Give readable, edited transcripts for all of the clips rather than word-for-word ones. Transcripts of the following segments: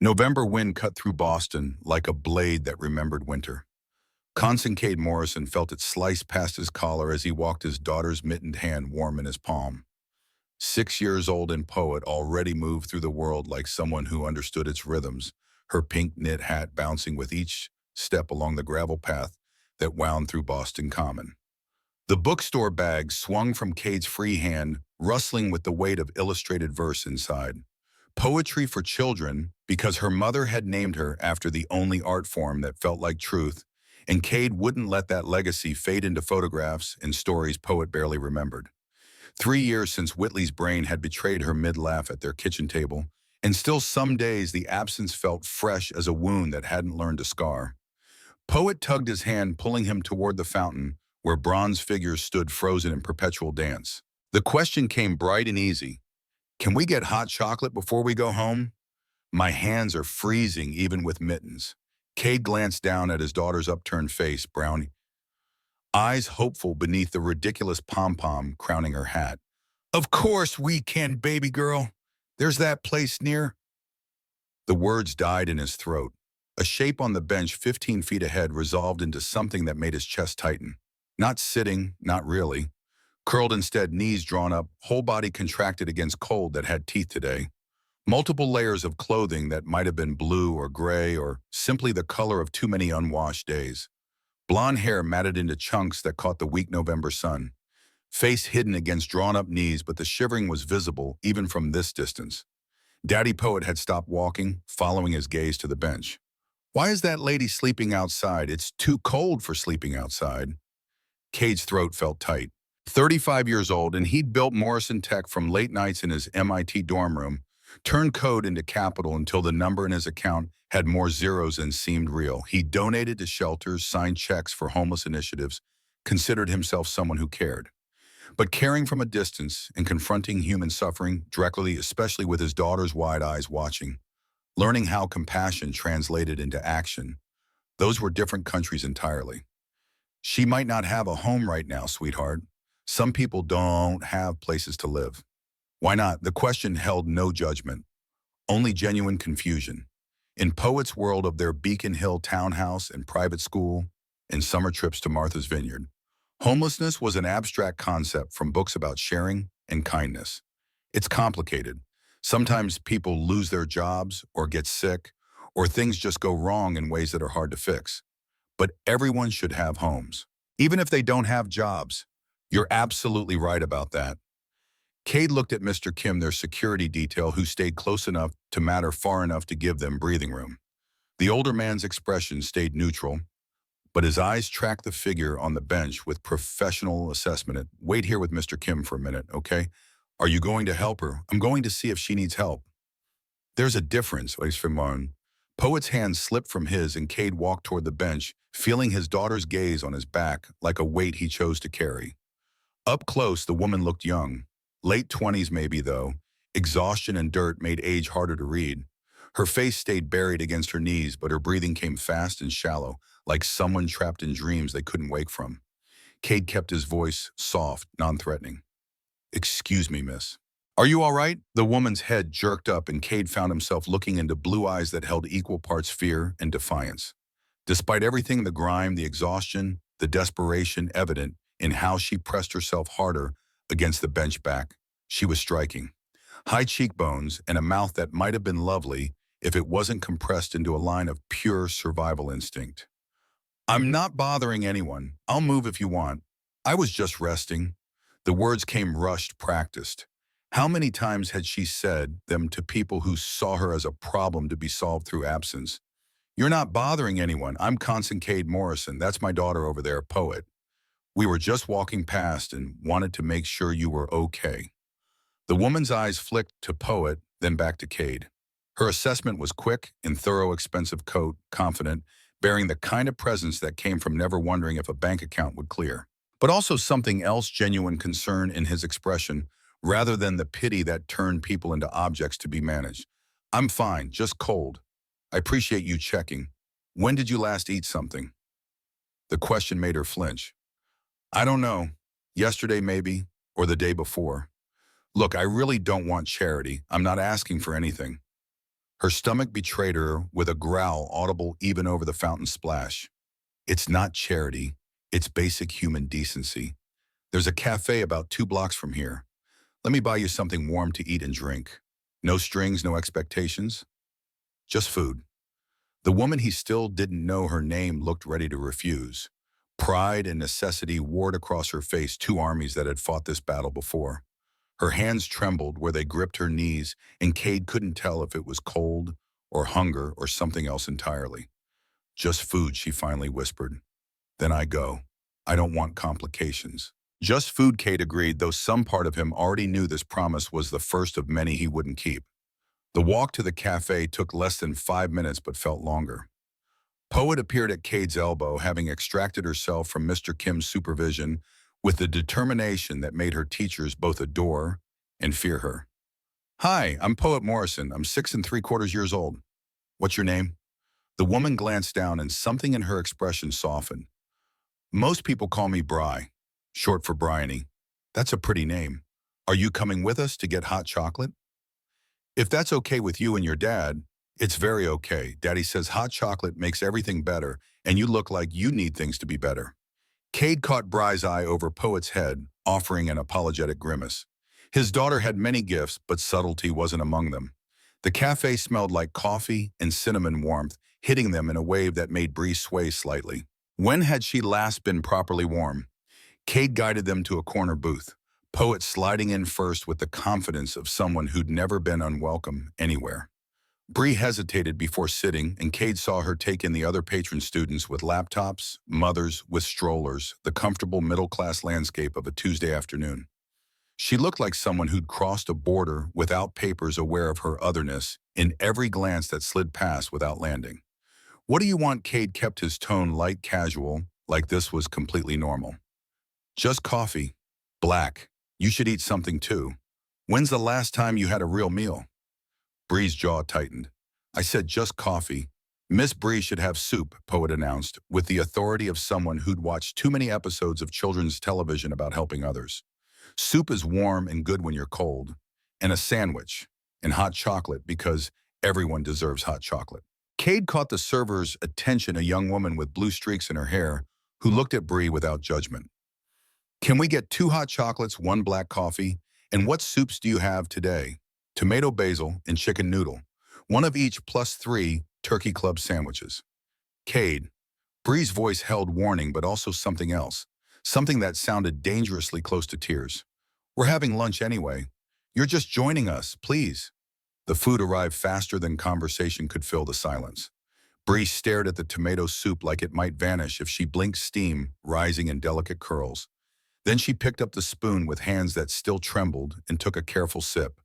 November wind cut through Boston like a blade that remembered winter. Constance Morrison felt it slice past his collar as he walked his daughter's mittened hand warm in his palm. 6 years old and poet already moved through the world like someone who understood its rhythms, her pink knit hat bouncing with each step along the gravel path that wound through Boston Common. The bookstore bag swung from Cade's free hand, rustling with the weight of illustrated verse inside. Poetry for children, because her mother had named her after the only art form that felt like truth, and Cade wouldn't let that legacy fade into photographs and stories poet barely remembered. 3 years since Whitley's brain had betrayed her mid-laugh at their kitchen table, and still some days the absence felt fresh as a wound that hadn't learned to scar. Poet tugged his hand, pulling him toward the fountain, where bronze figures stood frozen in perpetual dance. The question came bright and easy. Can we get hot chocolate before we go home? My hands are freezing even with mittens. Cade glanced down at his daughter's upturned face, brown eyes hopeful beneath the ridiculous pom-pom crowning her hat. Of course we can, baby girl. There's that place near. The words died in his throat. A shape on the bench 15 feet ahead resolved into something that made his chest tighten. Not sitting, not really. Curled instead, knees drawn up, whole body contracted against cold that had teeth today. Multiple layers of clothing that might have been blue or gray or simply the color of too many unwashed days. Blonde hair matted into chunks that caught the weak November sun. Face hidden against drawn-up knees, but the shivering was visible even from this distance. Daddy Poet had stopped walking, following his gaze to the bench. Why is that lady sleeping outside? It's too cold for sleeping outside. Cade's throat felt tight. 35 years old, and he'd built Morrison Tech from late nights in his MIT dorm room, turned code into capital until the number in his account had more zeros than seemed real. He donated to shelters, signed checks for homeless initiatives, considered himself someone who cared. But caring from a distance and confronting human suffering directly, especially with his daughter's wide eyes watching, learning how compassion translated into action, those were different countries entirely. She might not have a home right now, sweetheart. Some people don't have places to live. Why not? The question held no judgment, only genuine confusion. In Poet's world of their Beacon Hill townhouse and private school and summer trips to Martha's Vineyard, homelessness was an abstract concept from books about sharing and kindness. It's complicated. Sometimes people lose their jobs or get sick, or things just go wrong in ways that are hard to fix. But everyone should have homes, even if they don't have jobs. You're absolutely right about that. Cade looked at Mr. Kim, their security detail, who stayed close enough to matter far enough to give them breathing room. The older man's expression stayed neutral, but his eyes tracked the figure on the bench with professional assessment. Wait here with Mr. Kim for a minute, okay? Are you going to help her? I'm going to see if she needs help. There's a difference, Oisfimon. Poet's hand slipped from his and Cade walked toward the bench, feeling his daughter's gaze on his back like a weight he chose to carry. Up close, the woman looked young. Late 20s maybe, though. Exhaustion and dirt made age harder to read. Her face stayed buried against her knees, but her breathing came fast and shallow, like someone trapped in dreams they couldn't wake from. Cade kept his voice soft, non-threatening. Excuse me, miss. Are you all right? The woman's head jerked up and Cade found himself looking into blue eyes that held equal parts fear and defiance. Despite everything, the grime, the exhaustion, the desperation evident in how she pressed herself harder against the bench back, she was striking. High cheekbones and a mouth that might have been lovely if it wasn't compressed into a line of pure survival instinct. I'm not bothering anyone. I'll move if you want. I was just resting. The words came rushed, practiced. How many times had she said them to people who saw her as a problem to be solved through absence? You're not bothering anyone. I'm Constance Morrison. That's my daughter over there, Poet. We were just walking past and wanted to make sure you were okay. The woman's eyes flicked to Poet, then back to Cade. Her assessment was quick, in thorough, expensive coat, confident, bearing the kind of presence that came from never wondering if a bank account would clear. But also something else, genuine concern in his expression, rather than the pity that turned people into objects to be managed. I'm fine, just cold. I appreciate you checking. When did you last eat something? The question made her flinch. I don't know. Yesterday maybe, or the day before. Look, I really don't want charity. I'm not asking for anything. Her stomach betrayed her with a growl audible even over the fountain splash. It's not charity, it's basic human decency. There's a cafe about 2 blocks from here. Let me buy you something warm to eat and drink. No strings, no expectations, just food. The woman he still didn't know her name looked ready to refuse. Pride and necessity warred across her face, 2 armies that had fought this battle before. Her hands trembled where they gripped her knees, and Cade couldn't tell if it was cold or hunger or something else entirely. Just food, she finally whispered. Then I go. I don't want complications. Just food, Cade agreed, though some part of him already knew this promise was the first of many he wouldn't keep. The walk to the cafe took less than 5 minutes but felt longer. Poet appeared at Cade's elbow, having extracted herself from Mr. Kim's supervision with the determination that made her teachers both adore and fear her. Hi, I'm Poet Morrison. I'm 6 3/4 years old. What's your name? The woman glanced down and something in her expression softened. Most people call me Bry, short for Bryony. That's a pretty name. Are you coming with us to get hot chocolate? If that's okay with you and your dad, it's very okay. Daddy says hot chocolate makes everything better, and you look like you need things to be better. Cade caught Bry's eye over Poet's head, offering an apologetic grimace. His daughter had many gifts, but subtlety wasn't among them. The cafe smelled like coffee and cinnamon warmth, hitting them in a wave that made Bree sway slightly. When had she last been properly warm? Cade guided them to a corner booth, Poet sliding in first with the confidence of someone who'd never been unwelcome anywhere. Bree hesitated before sitting, and Cade saw her take in the other patron students with laptops, mothers with strollers, the comfortable middle-class landscape of a Tuesday afternoon. She looked like someone who'd crossed a border without papers, aware of her otherness in every glance that slid past without landing. What do you want? Cade kept his tone light casual, like this was completely normal. Just coffee. Black. You should eat something too. When's the last time you had a real meal? Bree's jaw tightened. I said just coffee. Miss Bree should have soup, Poet announced, with the authority of someone who'd watched too many episodes of children's television about helping others. Soup is warm and good when you're cold. And a sandwich. And hot chocolate, because everyone deserves hot chocolate. Cade caught the server's attention, a young woman with blue streaks in her hair, who looked at Bree without judgment. Can we get 2 hot chocolates, 1 black coffee? And what soups do you have today? Tomato basil and chicken noodle. 1 of each plus 3 turkey club sandwiches. Cade. Bree's voice held warning, but also something else. Something that sounded dangerously close to tears. We're having lunch anyway. You're just joining us, please. The food arrived faster than conversation could fill the silence. Bree stared at the tomato soup like it might vanish if she blinked, steam rising in delicate curls. Then she picked up the spoon with hands that still trembled and took a careful sip.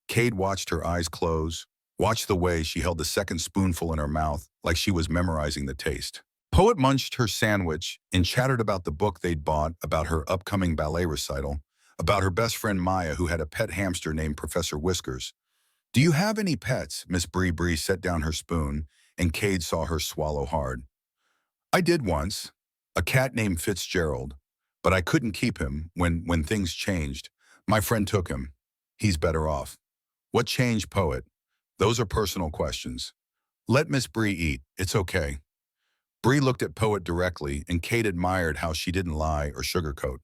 Cade watched her eyes close, watched the way she held the second spoonful in her mouth like she was memorizing the taste. Poet munched her sandwich and chattered about the book they'd bought, about her upcoming ballet recital, about her best friend Maya, who had a pet hamster named Professor Whiskers. Do you have any pets? Miss Bree set down her spoon, and Cade saw her swallow hard. I did once. A cat named Fitzgerald. But I couldn't keep him when things changed. My friend took him. He's better off. What changed, Poet? Those are personal questions. Let Miss Bree eat. It's okay. Bree looked at Poet directly, and Cade admired how she didn't lie or sugarcoat.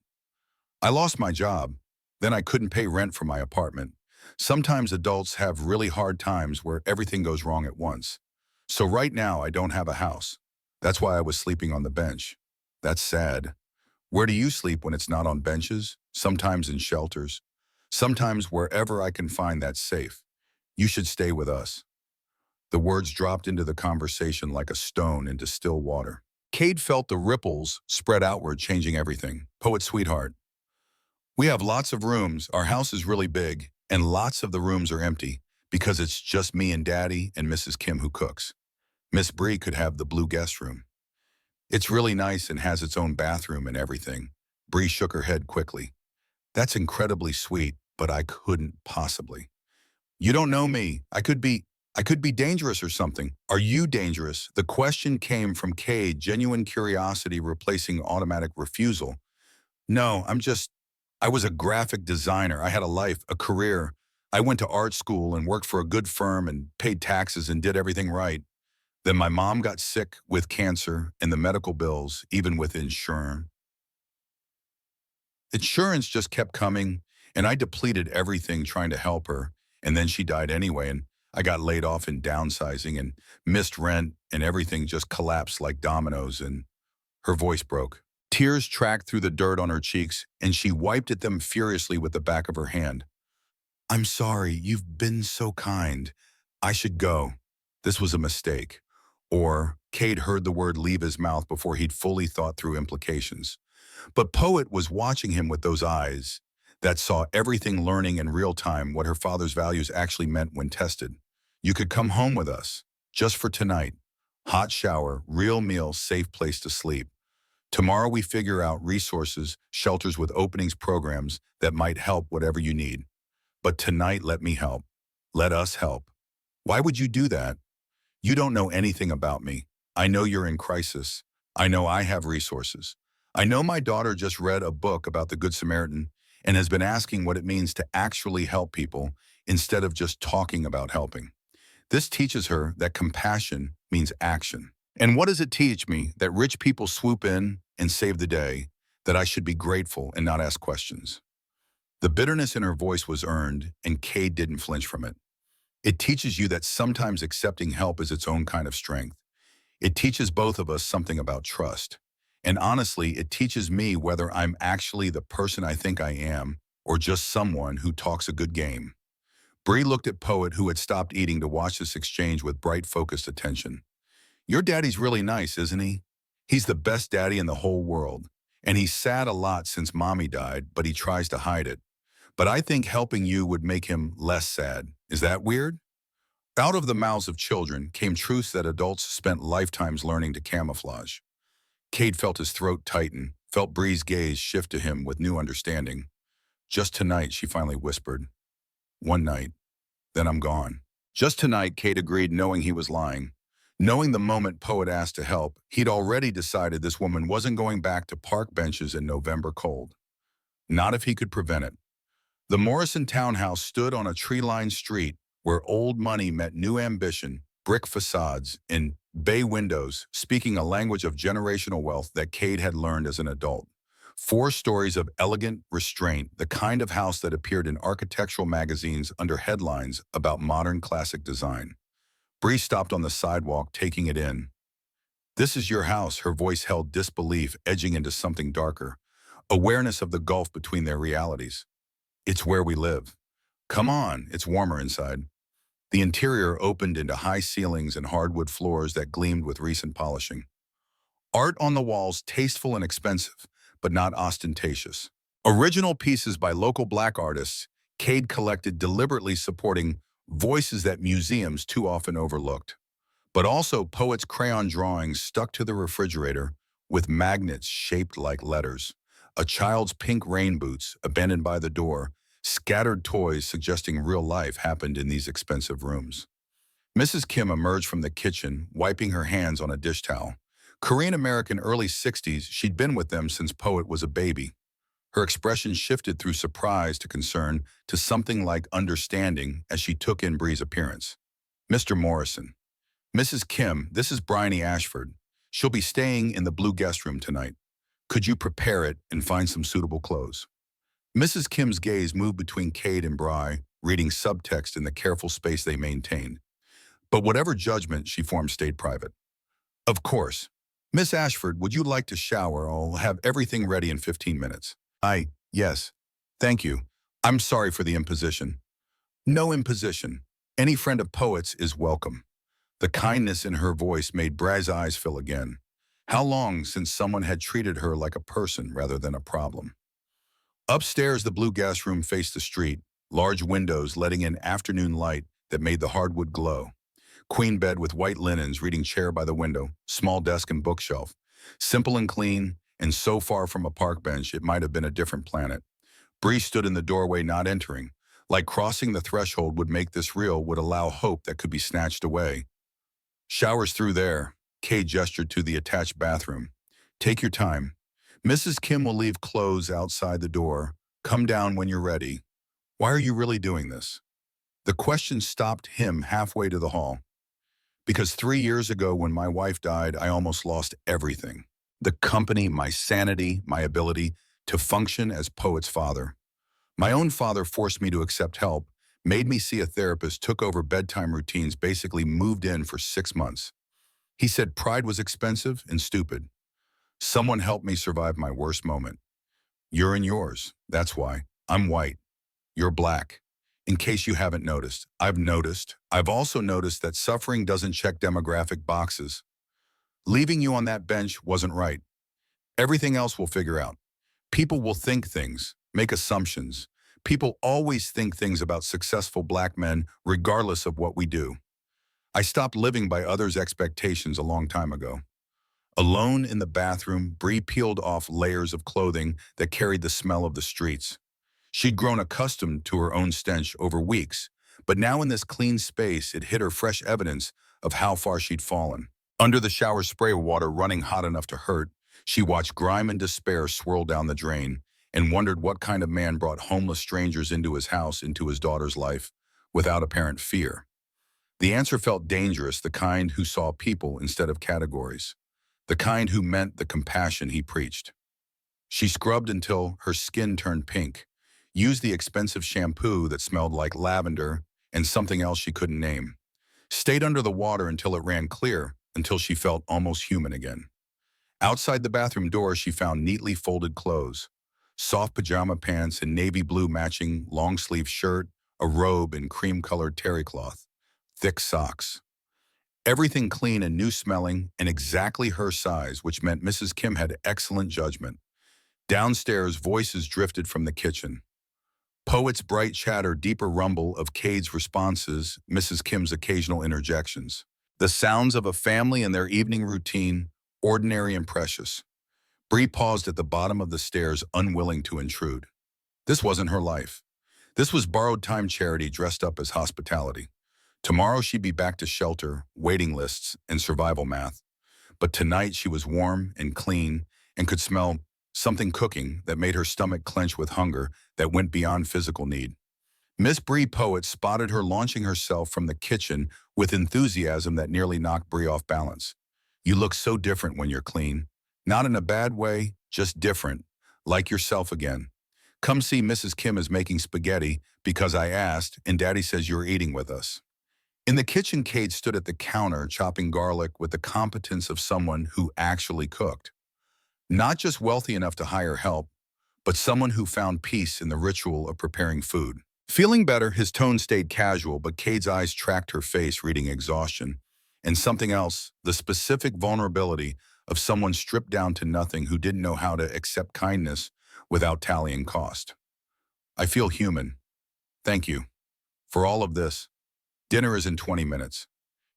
I lost my job. Then I couldn't pay rent for my apartment. Sometimes adults have really hard times where everything goes wrong at once. So right now I don't have a house. That's why I was sleeping on the bench. That's sad. Where do you sleep when it's not on benches? Sometimes in shelters. Sometimes wherever I can find that's safe. You should stay with us. The words dropped into the conversation like a stone into still water. Cade felt the ripples spread outward, changing everything. Poet sweetheart. We have lots of rooms. Our house is really big, and lots of the rooms are empty because it's just me and Daddy and Mrs. Kim who cooks. Miss Bree could have the blue guest room. It's really nice and has its own bathroom and everything. Bree shook her head quickly. That's incredibly sweet, but I couldn't possibly. You don't know me. I could be dangerous or something. Are you dangerous? The question came from Cade, genuine curiosity replacing automatic refusal. No, I was a graphic designer. I had a life, a career. I went to art school and worked for a good firm and paid taxes and did everything right. Then my mom got sick with cancer and the medical bills, even with insurance. Insurance just kept coming, and I depleted everything trying to help her. And then she died anyway, and I got laid off in downsizing and missed rent, and everything just collapsed like dominoes, and her voice broke. Tears tracked through the dirt on her cheeks, and she wiped at them furiously with the back of her hand. I'm sorry, you've been so kind. I should go. This was a mistake. Or Cade heard the word leave his mouth before he'd fully thought through implications. But Poet was watching him with those eyes that saw everything, learning in real time what her father's values actually meant when tested. You could come home with us, just for tonight. Hot shower, real meal, safe place to sleep. Tomorrow we figure out resources, shelters with openings, programs that might help whatever you need. But tonight, let me help. Let us help. Why would you do that? You don't know anything about me. I know you're in crisis. I know I have resources. I know my daughter just read a book about the Good Samaritan and has been asking what it means to actually help people instead of just talking about helping. This teaches her that compassion means action. And what does it teach me? That rich people swoop in and save the day, that I should be grateful and not ask questions. The bitterness in her voice was earned, and Cade didn't flinch from it. It teaches you that sometimes accepting help is its own kind of strength. It teaches both of us something about trust. And honestly, it teaches me whether I'm actually the person I think I am or just someone who talks a good game. Bree looked at Poet, who had stopped eating, to watch this exchange with bright, focused attention. Your daddy's really nice, isn't he? He's the best daddy in the whole world. And he's sad a lot since mommy died, but he tries to hide it. But I think helping you would make him less sad. Is that weird? Out of the mouths of children came truths that adults spent lifetimes learning to camouflage. Cade felt his throat tighten, felt Bree's gaze shift to him with new understanding. Just tonight, she finally whispered. One night, then I'm gone. Just tonight, Cade agreed, knowing he was lying. Knowing the moment Poet asked to help, he'd already decided this woman wasn't going back to park benches in November cold. Not if he could prevent it. The Morrison townhouse stood on a tree-lined street where old money met new ambition, brick facades, and bay windows, speaking a language of generational wealth that Cade had learned as an adult. 4 stories of elegant restraint, the kind of house that appeared in architectural magazines under headlines about modern classic design. Bree stopped on the sidewalk, taking it in. This is your house, her voice held disbelief edging into something darker, awareness of the gulf between their realities. It's where we live. Come on, it's warmer inside. The interior opened into high ceilings and hardwood floors that gleamed with recent polishing. Art on the walls, tasteful and expensive, but not ostentatious. Original pieces by local Black artists, Cade collected, deliberately supporting voices that museums too often overlooked. But also Poet's crayon drawings stuck to the refrigerator with magnets shaped like letters. A child's pink rain boots, abandoned by the door, scattered toys suggesting real life happened in these expensive rooms. Mrs. Kim emerged from the kitchen, wiping her hands on a dish towel. Korean-American, early 60s, she'd been with them since Poet was a baby. Her expression shifted through surprise to concern to something like understanding as she took in Bree's appearance. Mr. Morrison. Mrs. Kim, this is Bryony Ashford. She'll be staying in the blue guest room tonight. Could you prepare it and find some suitable clothes? Mrs. Kim's gaze moved between Cade and Bry, reading subtext in the careful space they maintained. But whatever judgment she formed stayed private. Of course. Miss Ashford, would you like to shower? I'll have everything ready in 15 minutes. Yes. Thank you. I'm sorry for the imposition. No imposition. Any friend of Poet's is welcome. The kindness in her voice made Bry's eyes fill again. How long since someone had treated her like a person rather than a problem? Upstairs, the blue gas room faced the street, large windows letting in afternoon light that made the hardwood glow. Queen bed with white linens, reading chair by the window, small desk and bookshelf. Simple and clean, and so far from a park bench it might have been a different planet. Bree stood in the doorway, not entering. Like crossing the threshold would make this real, would allow hope that could be snatched away. Showers through there. Kay gestured to the attached bathroom. Take your time. Mrs. Kim will leave clothes outside the door. Come down when you're ready. Why are you really doing this? The question stopped him halfway to the hall. Because 3 years ago when my wife died, I almost lost everything. The company, my sanity, my ability to function as Poet's father. My own father forced me to accept help, made me see a therapist, took over bedtime routines, basically moved in for 6 months. He said pride was expensive and stupid. Someone helped me survive my worst moment. You're in yours. That's why. I'm white. You're black. In case you haven't noticed, I've noticed. I've also noticed that suffering doesn't check demographic boxes. Leaving you on that bench wasn't right. Everything else we'll figure out. People will think things, make assumptions. People always think things about successful black men, regardless of what we do. I stopped living by others' expectations a long time ago. Alone in the bathroom, Bree peeled off layers of clothing that carried the smell of the streets. She'd grown accustomed to her own stench over weeks, but now in this clean space, it hit her fresh evidence of how far she'd fallen. Under the shower spray water running hot enough to hurt, she watched grime and despair swirl down the drain and wondered what kind of man brought homeless strangers into his house, into his daughter's life, without apparent fear. The answer felt dangerous, the kind who saw people instead of categories, the kind who meant the compassion he preached. She scrubbed until her skin turned pink, used the expensive shampoo that smelled like lavender and something else she couldn't name, stayed under the water until it ran clear, until she felt almost human again. Outside the bathroom door, she found neatly folded clothes, soft pajama pants and navy blue matching long-sleeve shirt, a robe in cream-colored terry cloth, thick socks. Everything clean and new-smelling and exactly her size, which meant Mrs. Kim had excellent judgment. Downstairs, voices drifted from the kitchen. Poet's bright chatter, deeper rumble of Cade's responses, Mrs. Kim's occasional interjections. The sounds of a family and their evening routine, ordinary and precious. Bree paused at the bottom of the stairs, unwilling to intrude. This wasn't her life. This was borrowed time charity dressed up as hospitality. Tomorrow she'd be back to shelter, waiting lists, and survival math. But tonight she was warm and clean and could smell something cooking that made her stomach clench with hunger that went beyond physical need. Miss Bree Poet spotted her launching herself from the kitchen with enthusiasm that nearly knocked Bree off balance. You look so different when you're clean. Not in a bad way, just different. Like yourself again. Come see Mrs. Kim is making spaghetti because I asked and Daddy says you're eating with us. In the kitchen, Cade stood at the counter chopping garlic with the competence of someone who actually cooked. Not just wealthy enough to hire help, but someone who found peace in the ritual of preparing food. Feeling better, his tone stayed casual, but Cade's eyes tracked her face, reading exhaustion. And something else, the specific vulnerability of someone stripped down to nothing who didn't know how to accept kindness without tallying cost. I feel human. Thank you. For all of this, dinner is in 20 minutes.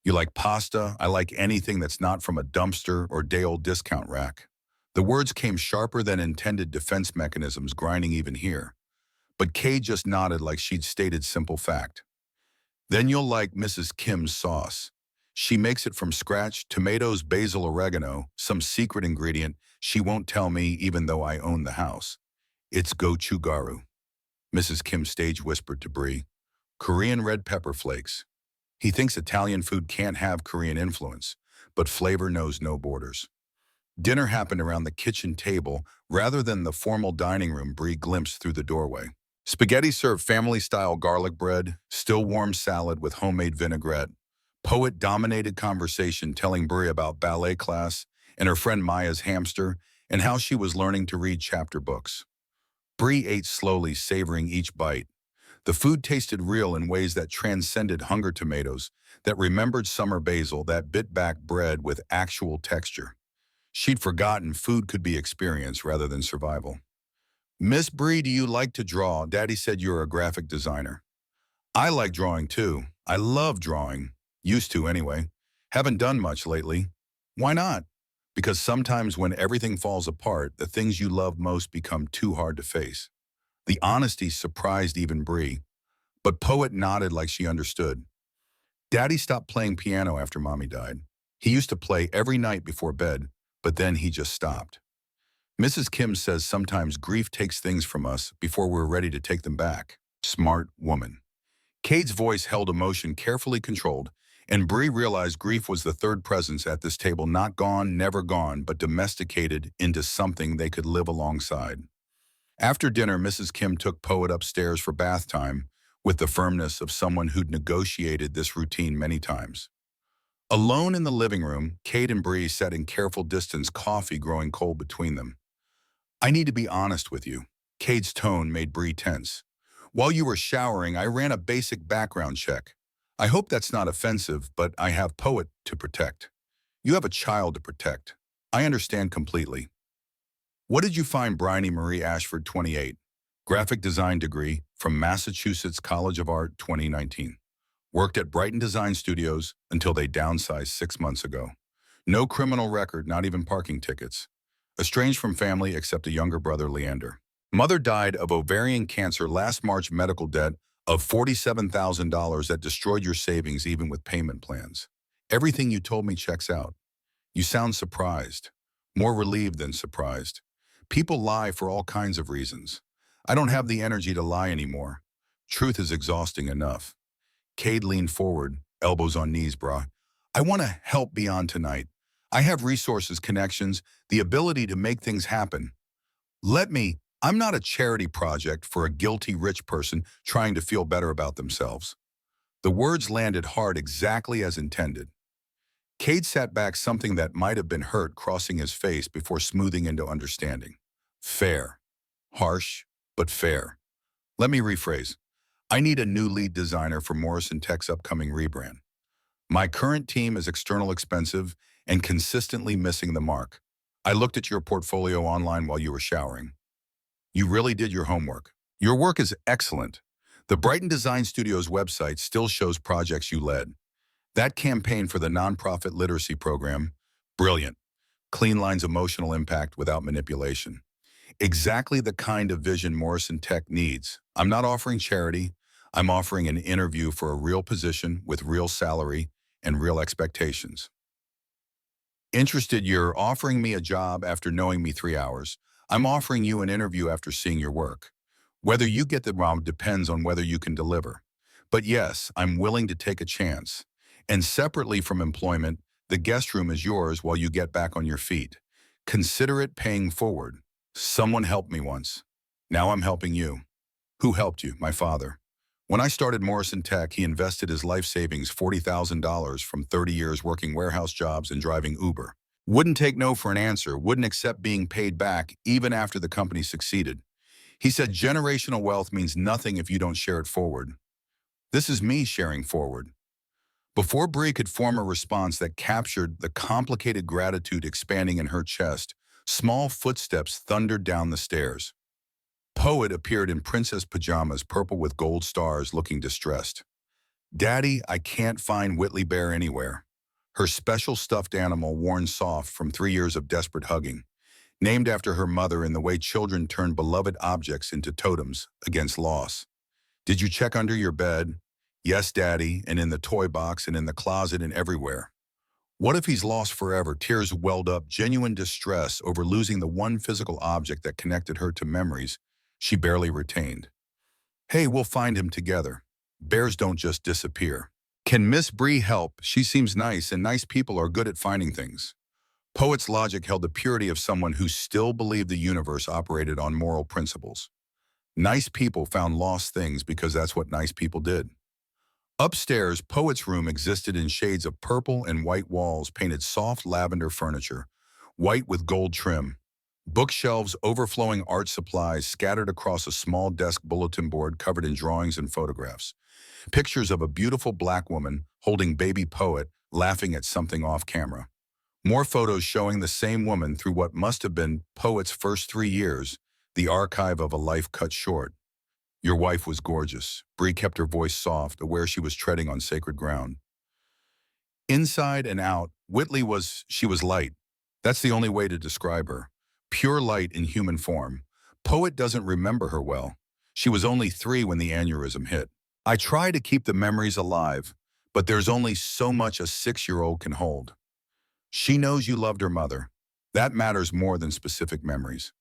You like pasta? I like anything that's not from a dumpster or day-old discount rack. The words came sharper than intended defense mechanisms, grinding even here. But Kay just nodded like she'd stated simple fact. Then you'll like Mrs. Kim's sauce. She makes it from scratch, tomatoes, basil, oregano, some secret ingredient she won't tell me even though I own the house. It's gochugaru, Mrs. Kim stage whispered to Bree. Korean red pepper flakes. He thinks Italian food can't have Korean influence, but flavor knows no borders. Dinner happened around the kitchen table rather than the formal dining room Bree glimpsed through the doorway. Spaghetti served family-style garlic bread, still warm salad with homemade vinaigrette. Poet dominated conversation, telling Bree about ballet class and her friend Maya's hamster and how she was learning to read chapter books. Bree ate slowly, savoring each bite. The food tasted real in ways that transcended hunger tomatoes, that remembered summer basil, that bit back bread with actual texture. She'd forgotten food could be experience rather than survival. Miss Bree, do you like to draw? Daddy said you're a graphic designer. I like drawing too. I love drawing. Used to anyway. Haven't done much lately. Why not? Because sometimes when everything falls apart, the things you love most become too hard to face. The honesty surprised even Bree, but Poet nodded like she understood. Daddy stopped playing piano after Mommy died. He used to play every night before bed, but then he just stopped. Mrs. Kim says sometimes grief takes things from us before we're ready to take them back. Smart woman. Cade's voice held emotion carefully controlled, and Bree realized grief was the third presence at this table, not gone, never gone, but domesticated into something they could live alongside. After dinner, Mrs. Kim took Poet upstairs for bath time, with the firmness of someone who'd negotiated this routine many times. Alone in the living room, Cade and Bree sat in careful distance, coffee growing cold between them. I need to be honest with you. Cade's tone made Bree tense. While you were showering, I ran a basic background check. I hope that's not offensive, but I have Poet to protect. You have a child to protect. I understand completely. What did you find? Bryony Marie Ashford, 28. Graphic design degree from Massachusetts College of Art, 2019. Worked at Brighton Design Studios until they downsized 6 months ago. No criminal record, not even parking tickets. Estranged from family except a younger brother, Leander. Mother died of ovarian cancer last March. Medical debt of $47,000 that destroyed your savings even with payment plans. Everything you told me checks out. You sound surprised. More relieved than surprised. People lie for all kinds of reasons. I don't have the energy to lie anymore. Truth is exhausting enough. Cade leaned forward, elbows on knees, brah. I want to help beyond tonight. I have resources, connections, the ability to make things happen. I'm not a charity project for a guilty rich person trying to feel better about themselves. The words landed hard, exactly as intended. Cade sat back, something that might have been hurt crossing his face before smoothing into understanding. Fair. Harsh, but fair. Let me rephrase. I need a new lead designer for Morrison Tech's upcoming rebrand. My current team is external, expensive, and consistently missing the mark. I looked at your portfolio online while you were showering. You really did your homework. Your work is excellent. The Brighton Design Studios website still shows projects you led. That campaign for the nonprofit literacy program, brilliant. Clean lines, emotional impact without manipulation. Exactly the kind of vision Morrison Tech needs. I'm not offering charity. I'm offering an interview for a real position with real salary and real expectations. Interested? You're offering me a job after knowing me 3 hours. I'm offering you an interview after seeing your work. Whether you get the job depends on whether you can deliver. But yes, I'm willing to take a chance. And separately from employment, the guest room is yours while you get back on your feet. Consider it paying forward. Someone helped me once. Now I'm helping you. Who helped you? My father. When I started Morrison Tech, he invested his life savings, $40,000 from 30 years working warehouse jobs and driving Uber. Wouldn't take no for an answer, wouldn't accept being paid back even after the company succeeded. He said generational wealth means nothing if you don't share it forward. This is me sharing forward. Before Bree could form a response that captured the complicated gratitude expanding in her chest, small footsteps thundered down the stairs. Poet appeared in princess pajamas, purple with gold stars, looking distressed. Daddy, I can't find Whitley Bear anywhere. Her special stuffed animal worn soft from 3 years of desperate hugging, named after her mother in the way children turn beloved objects into totems against loss. Did you check under your bed? Yes, Daddy, and in the toy box and in the closet and everywhere. What if he's lost forever? Tears welled up, genuine distress over losing the one physical object that connected her to memories she barely retained. Hey, we'll find him together. Bears don't just disappear. Can Miss Bree help? She seems nice, and nice people are good at finding things. Poet's logic held the purity of someone who still believed the universe operated on moral principles. Nice people found lost things because that's what nice people did. Upstairs, Poet's room existed in shades of purple and white walls, painted soft lavender furniture, white with gold trim. Bookshelves overflowing art supplies scattered across a small desk bulletin board covered in drawings and photographs. Pictures of a beautiful black woman holding baby Poet, laughing at something off camera. More photos showing the same woman through what must have been Poet's first 3 years, the archive of a life cut short. Your wife was gorgeous. Bree kept her voice soft, aware she was treading on sacred ground. Inside and out, she was light. That's the only way to describe her. Pure light in human form. Poet doesn't remember her well. She was only 3 when the aneurysm hit. I try to keep the memories alive, but there's only so much a 6-year-old can hold. She knows you loved her mother. That matters more than specific memories.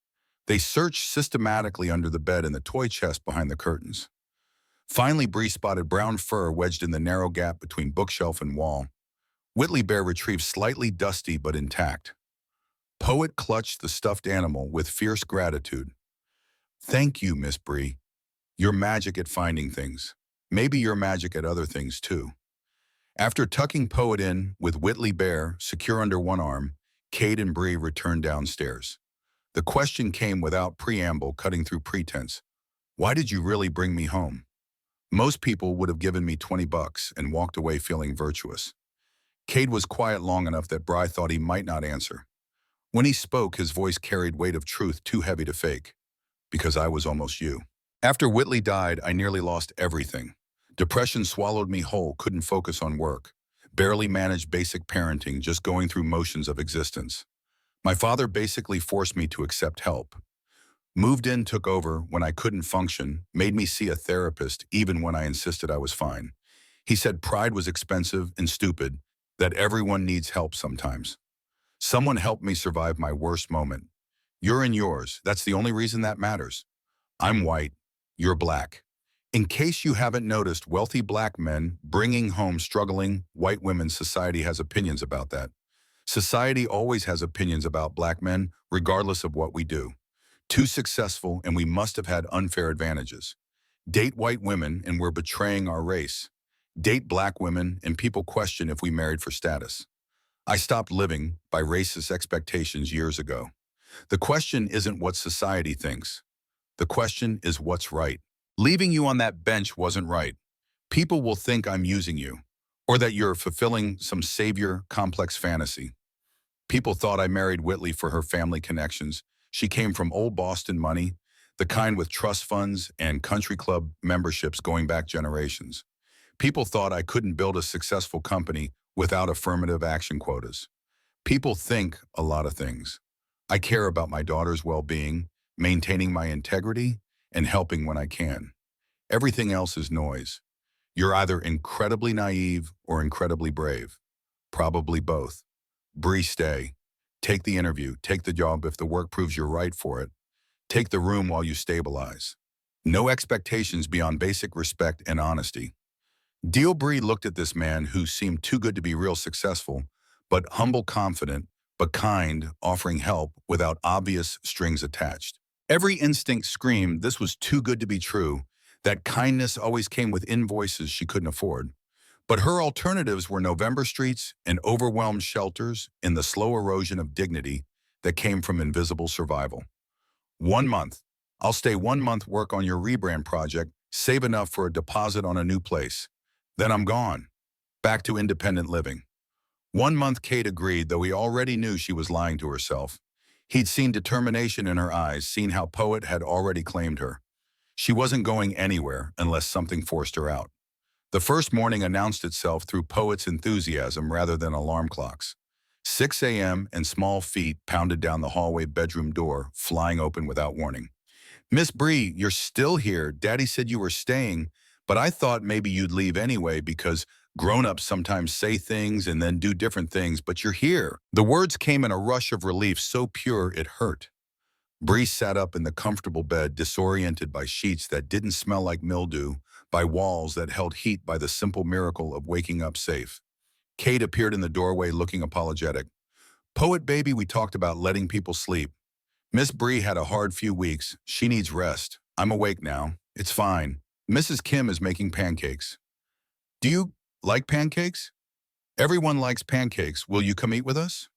They searched systematically under the bed and the toy chest behind the curtains. Finally, Bree spotted brown fur wedged in the narrow gap between bookshelf and wall. Whitley Bear retrieved slightly dusty but intact. Poet clutched the stuffed animal with fierce gratitude. Thank you, Miss Bree. You're magic at finding things. Maybe you're magic at other things, too. After tucking Poet in with Whitley Bear secure under one arm, Kate and Bree returned downstairs. The question came without preamble, cutting through pretense. Why did you really bring me home? Most people would have given me $20 and walked away feeling virtuous. Kate was quiet long enough that Bree thought he might not answer. When he spoke, his voice carried weight of truth too heavy to fake. Because I was almost you. After Whitley died, I nearly lost everything. Depression swallowed me whole, couldn't focus on work. Barely managed basic parenting, just going through motions of existence. My father basically forced me to accept help. Moved in, took over when I couldn't function, made me see a therapist even when I insisted I was fine. He said pride was expensive and stupid, that everyone needs help sometimes. Someone helped me survive my worst moment. You're in yours. That's the only reason that matters. I'm white. You're black. In case you haven't noticed, wealthy black men bringing home struggling white women, society has opinions about that. Society always has opinions about black men, regardless of what we do. Too successful, and we must have had unfair advantages. Date white women, and we're betraying our race. Date black women, and people question if we married for status. I stopped living by racist expectations years ago. The question isn't what society thinks. The question is what's right. Leaving you on that bench wasn't right. People will think I'm using you, or that you're fulfilling some savior complex fantasy. People thought I married Whitley for her family connections. She came from old Boston money, the kind with trust funds and country club memberships going back generations. People thought I couldn't build a successful company without affirmative action quotas. People think a lot of things. I care about my daughter's well-being, maintaining my integrity, and helping when I can. Everything else is noise. You're either incredibly naive or incredibly brave. Probably both. Bree, stay. Take the interview. Take the job if the work proves you're right for it. Take the room while you stabilize. No expectations beyond basic respect and honesty. Deal. Bree looked at this man who seemed too good to be real successful, but humble, confident, but kind, offering help without obvious strings attached. Every instinct screamed this was too good to be true, that kindness always came with invoices she couldn't afford. But her alternatives were November streets and overwhelmed shelters in the slow erosion of dignity that came from invisible survival. 1 month. I'll stay 1 month, work on your rebrand project, save enough for a deposit on a new place. Then I'm gone. Back to independent living. 1 month. Kate agreed, though he already knew she was lying to herself. He'd seen determination in her eyes, seen how Poet had already claimed her. She wasn't going anywhere unless something forced her out. The first morning announced itself through Poet's enthusiasm rather than alarm clocks. 6 a.m. and small feet pounded down the hallway bedroom door, flying open without warning. Miss Bree, you're still here. Daddy said you were staying, but I thought maybe you'd leave anyway because grown-ups sometimes say things and then do different things, but you're here. The words came in a rush of relief so pure it hurt. Bree sat up in the comfortable bed, disoriented by sheets that didn't smell like mildew, by walls that held heat, by the simple miracle of waking up safe. Kate appeared in the doorway looking apologetic. Poet baby, we talked about letting people sleep. Miss Bree had a hard few weeks. She needs rest. I'm awake now. It's fine. Mrs. Kim is making pancakes. Do you like pancakes? Everyone likes pancakes. Will you come eat with us?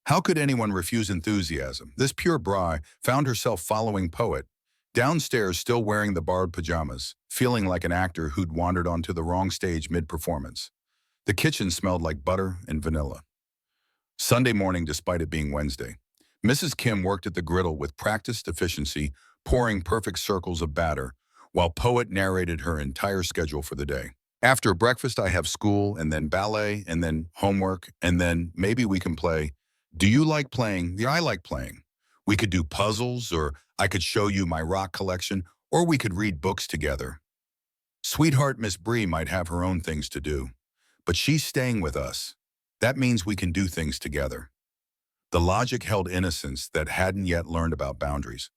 How could anyone refuse enthusiasm? This pure Bride found herself following Poet, downstairs still wearing the borrowed pajamas, feeling like an actor who'd wandered onto the wrong stage mid-performance. The kitchen smelled like butter and vanilla. Sunday morning, despite it being Wednesday, Mrs. Kim worked at the griddle with practiced efficiency, pouring perfect circles of batter, while Poet narrated her entire schedule for the day. After breakfast, I have school, and then ballet, and then homework, and then maybe we can play. Do you like playing? Yeah, I like playing. We could do puzzles, or I could show you my rock collection, or we could read books together. Sweetheart, Miss Bree might have her own things to do, but she's staying with us. That means we can do things together. The logic held innocence that hadn't yet learned about boundaries.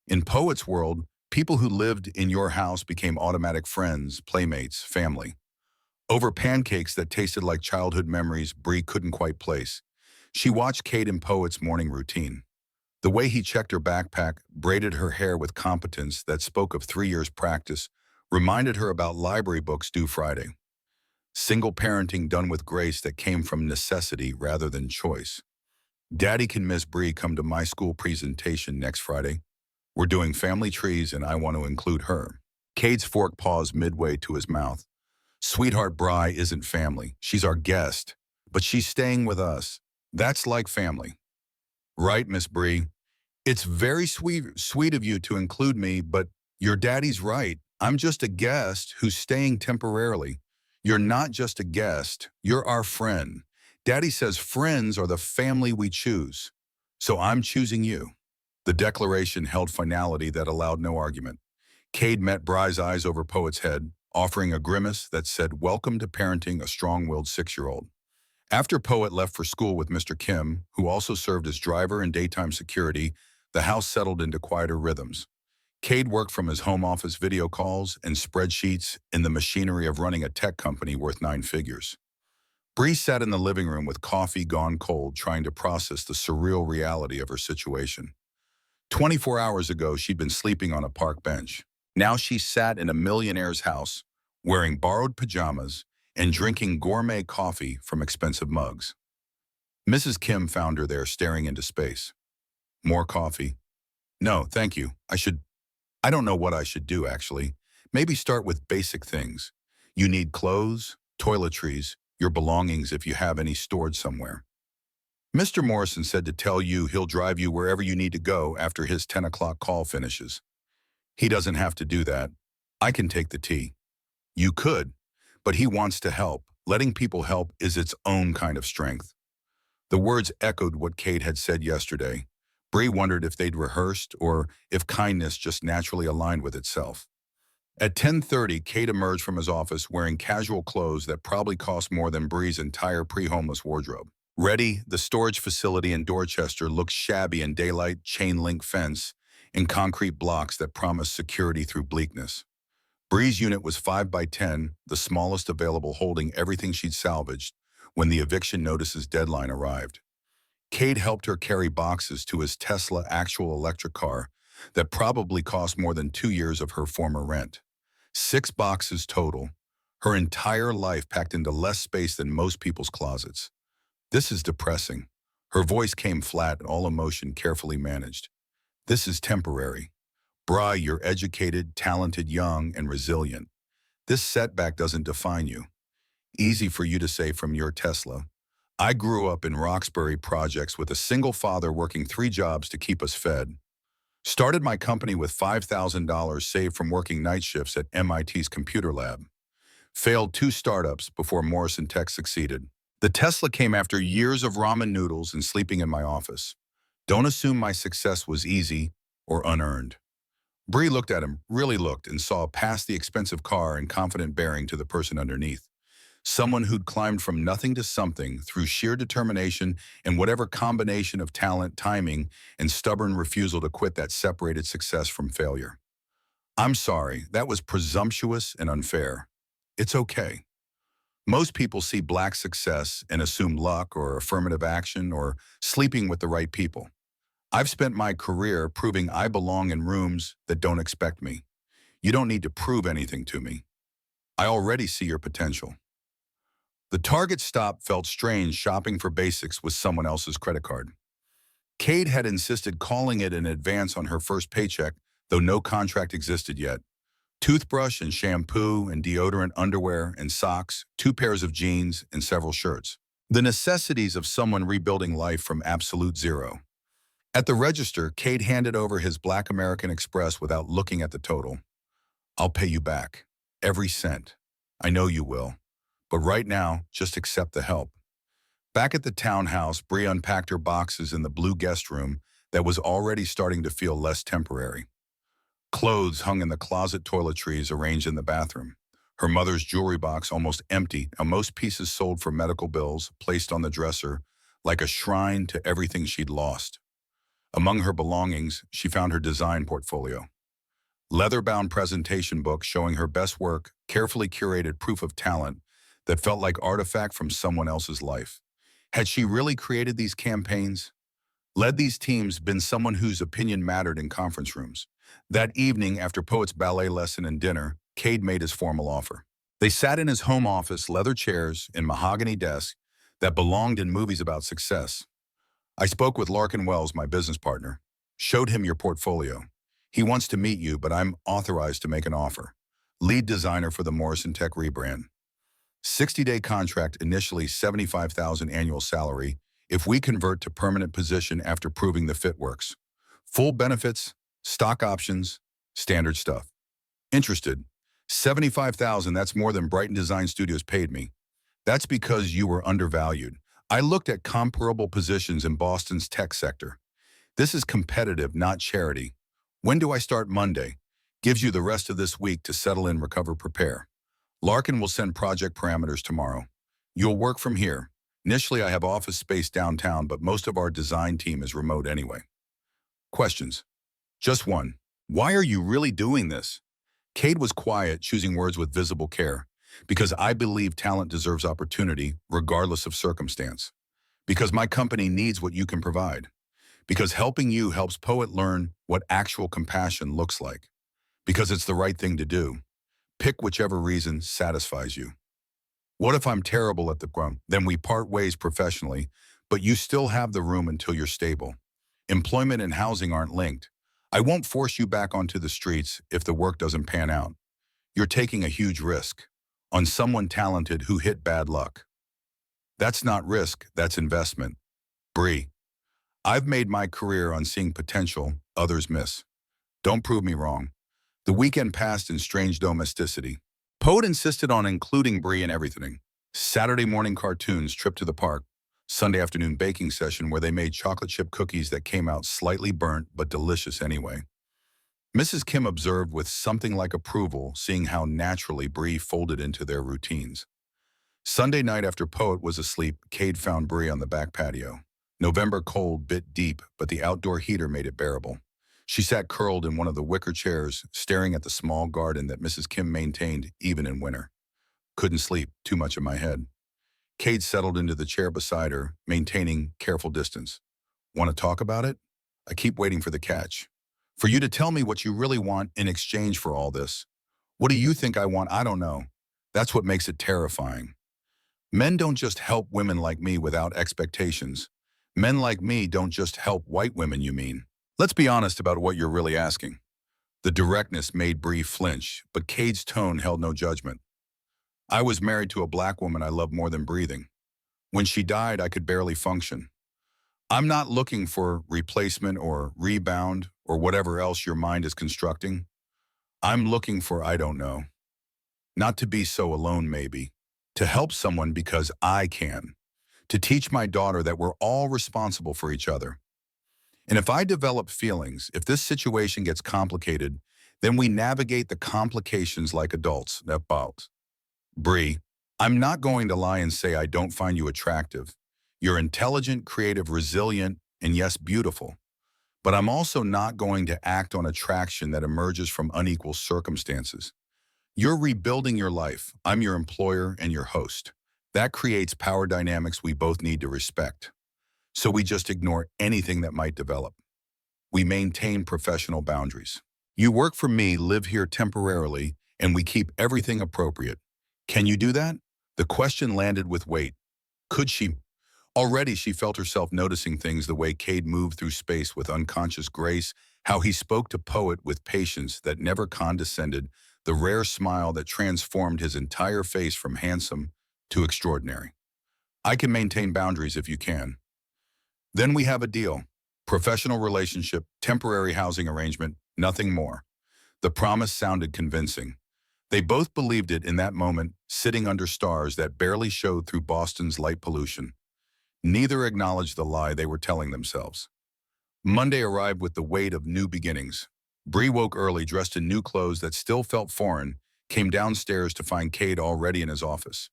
In Poet's world, People who lived in your house became automatic friends, playmates, family. Over pancakes that tasted like childhood memories Bree couldn't quite place. She watched Kate and Poet's morning routine. The way he checked her backpack, braided her hair with competence that spoke of 3 years' practice, reminded her about library books due Friday. Single parenting done with grace that came from necessity rather than choice. Daddy, can Miss Bree come to my school presentation next Friday? We're doing family trees and I want to include her. Kate's fork paused midway to his mouth. Sweetheart, Bri isn't family. She's our guest. But she's staying with us. That's like family. Right, Miss Bree? It's very sweet of you to include me, but your daddy's right. I'm just a guest who's staying temporarily. You're not just a guest. You're our friend. Daddy says friends are the family we choose. So I'm choosing you. The declaration held finality that allowed no argument. Cade met Bri's eyes over Poet's head, offering a grimace that said, "Welcome to parenting a strong-willed 6-year-old." After Poet left for school with Mr. Kim, who also served as driver and daytime security, the house settled into quieter rhythms. Cade worked from his home office, video calls and spreadsheets in the machinery of running a tech company worth 9 figures. Bree sat in the living room with coffee gone cold, trying to process the surreal reality of her situation. 24 hours ago, she'd been sleeping on a park bench. Now she sat in a millionaire's house, wearing borrowed pajamas and drinking gourmet coffee from expensive mugs. Mrs. Kim found her there staring into space. More coffee? No, thank you. I don't know what I should do, actually. Maybe start with basic things. You need clothes, toiletries, your belongings if you have any stored somewhere. Mr. Morrison said to tell you he'll drive you wherever you need to go after his 10 o'clock call finishes. He doesn't have to do that. I can take the tea. You could, but he wants to help. Letting people help is its own kind of strength. The words echoed what Kate had said yesterday. Bree wondered if they'd rehearsed or if kindness just naturally aligned with itself. At 10:30, Kate emerged from his office wearing casual clothes that probably cost more than Bree's entire pre-homeless wardrobe. Ready, the storage facility in Dorchester looked shabby in daylight, chain-link fence, and concrete blocks that promised security through bleakness. Bree's unit was 5 by 10, the smallest available, holding everything she'd salvaged when the eviction notice's deadline arrived. Cade helped her carry boxes to his Tesla actual electric car that probably cost more than 2 years of her former rent. 6 boxes total, her entire life packed into less space than most people's closets. This is depressing. Her voice came flat, all emotion carefully managed. This is temporary. Bri, you're educated, talented, young, and resilient. This setback doesn't define you. Easy for you to say from your Tesla. I grew up in Roxbury projects with a single father working 3 jobs to keep us fed. Started my company with $5,000 saved from working night shifts at MIT's computer lab. Failed 2 startups before Morrison Tech succeeded. The Tesla came after years of ramen noodles and sleeping in my office. Don't assume my success was easy or unearned. Bree looked at him, really looked, and saw past the expensive car and confident bearing to the person underneath. Someone who'd climbed from nothing to something through sheer determination and whatever combination of talent, timing, and stubborn refusal to quit that separated success from failure. I'm sorry, that was presumptuous and unfair. It's okay. Most people see Black success and assume luck or affirmative action or sleeping with the right people. I've spent my career proving I belong in rooms that don't expect me. You don't need to prove anything to me. I already see your potential. The Target stop felt strange shopping for basics with someone else's credit card. Kate had insisted calling it in advance on her first paycheck, though no contract existed yet. Toothbrush and shampoo and deodorant, underwear and socks, 2 pairs of jeans and several shirts. The necessities of someone rebuilding life from absolute zero. At the register, Kate handed over his Black American Express without looking at the total. I'll pay you back. Every cent. I know you will. But right now, just accept the help. Back at the townhouse, Bree unpacked her boxes in the blue guest room that was already starting to feel less temporary. Clothes hung in the closet, toiletries arranged in the bathroom. Her mother's jewelry box almost empty, and most pieces sold for medical bills placed on the dresser like a shrine to everything she'd lost. Among her belongings, she found her design portfolio. Leather-bound presentation book showing her best work, carefully curated proof of talent that felt like artifact from someone else's life. Had she really created these campaigns? Led these teams, been someone whose opinion mattered in conference rooms? That evening, after Poet's ballet lesson and dinner, Cade made his formal offer. They sat in his home office, leather chairs and mahogany desk that belonged in movies about success. I spoke with Larkin Wells, my business partner, showed him your portfolio. He wants to meet you, but I'm authorized to make an offer. Lead designer for the Morrison Tech rebrand. 60-day contract, initially $75,000 annual salary. If we convert to permanent position after proving the fit works. Full benefits, stock options, standard stuff. Interested? $75,000, that's more than Brighton Design Studios paid me. That's because you were undervalued. I looked at comparable positions in Boston's tech sector. This is competitive, not charity. When do I start? Monday. Gives you the rest of this week to settle in, recover, prepare. Larkin will send project parameters tomorrow. You'll work from here. Initially, I have office space downtown, but most of our design team is remote anyway. Questions? Just one. Why are you really doing this? Cade was quiet, choosing words with visible care. Because I believe talent deserves opportunity, regardless of circumstance. Because my company needs what you can provide. Because helping you helps Poet learn what actual compassion looks like. Because it's the right thing to do. Pick whichever reason satisfies you. What if I'm terrible at the ground? Then we part ways professionally, but you still have the room until you're stable. Employment and housing aren't linked. I won't force you back onto the streets if the work doesn't pan out. You're taking a huge risk on someone talented who hit bad luck. That's not risk, that's investment. Bree, I've made my career on seeing potential others miss. Don't prove me wrong. The weekend passed in strange domesticity. Poet insisted on including Bree in everything. Saturday morning cartoons, trip to the park. Sunday afternoon baking session where they made chocolate chip cookies that came out slightly burnt but delicious anyway. Mrs. Kim observed with something like approval, seeing how naturally Bree folded into their routines. Sunday night after Poet was asleep, Cade found Bree on the back patio. November cold bit deep, but the outdoor heater made it bearable. She sat curled in one of the wicker chairs, staring at the small garden that Mrs. Kim maintained even in winter. Couldn't sleep, too much in my head. Cade settled into the chair beside her, maintaining careful distance. Want to talk about it? I keep waiting for the catch. For you to tell me what you really want in exchange for all this. What do you think I want? I don't know. That's what makes it terrifying. Men don't just help women like me without expectations. Men like me don't just help white women, you mean. Let's be honest about what you're really asking. The directness made Bree flinch, but Cade's tone held no judgment. I was married to a black woman I loved more than breathing. When she died, I could barely function. I'm not looking for replacement or rebound or whatever else your mind is constructing. I'm looking for I don't know. Not to be so alone, maybe. To help someone because I can. To teach my daughter that we're all responsible for each other. And if I develop feelings, if this situation gets complicated, then we navigate the complications like adults. About. Bree, I'm not going to lie and say I don't find you attractive. You're intelligent, creative, resilient, and yes, beautiful. But I'm also not going to act on attraction that emerges from unequal circumstances. You're rebuilding your life. I'm your employer and your host. That creates power dynamics we both need to respect. So we just ignore anything that might develop. We maintain professional boundaries. You work for me, live here temporarily, and we keep everything appropriate. Can you do that? The question landed with weight. Could she? Already she felt herself noticing things, the way Cade moved through space with unconscious grace, how he spoke to Poet with patience that never condescended, the rare smile that transformed his entire face from handsome to extraordinary. I can maintain boundaries if you can. Then we have a deal. Professional relationship, temporary housing arrangement, nothing more. The promise sounded convincing. They both believed it in that moment, sitting under stars that barely showed through Boston's light pollution. Neither acknowledged the lie they were telling themselves. Monday arrived with the weight of new beginnings. Bree woke early, dressed in new clothes that still felt foreign, came downstairs to find Cade already in his office.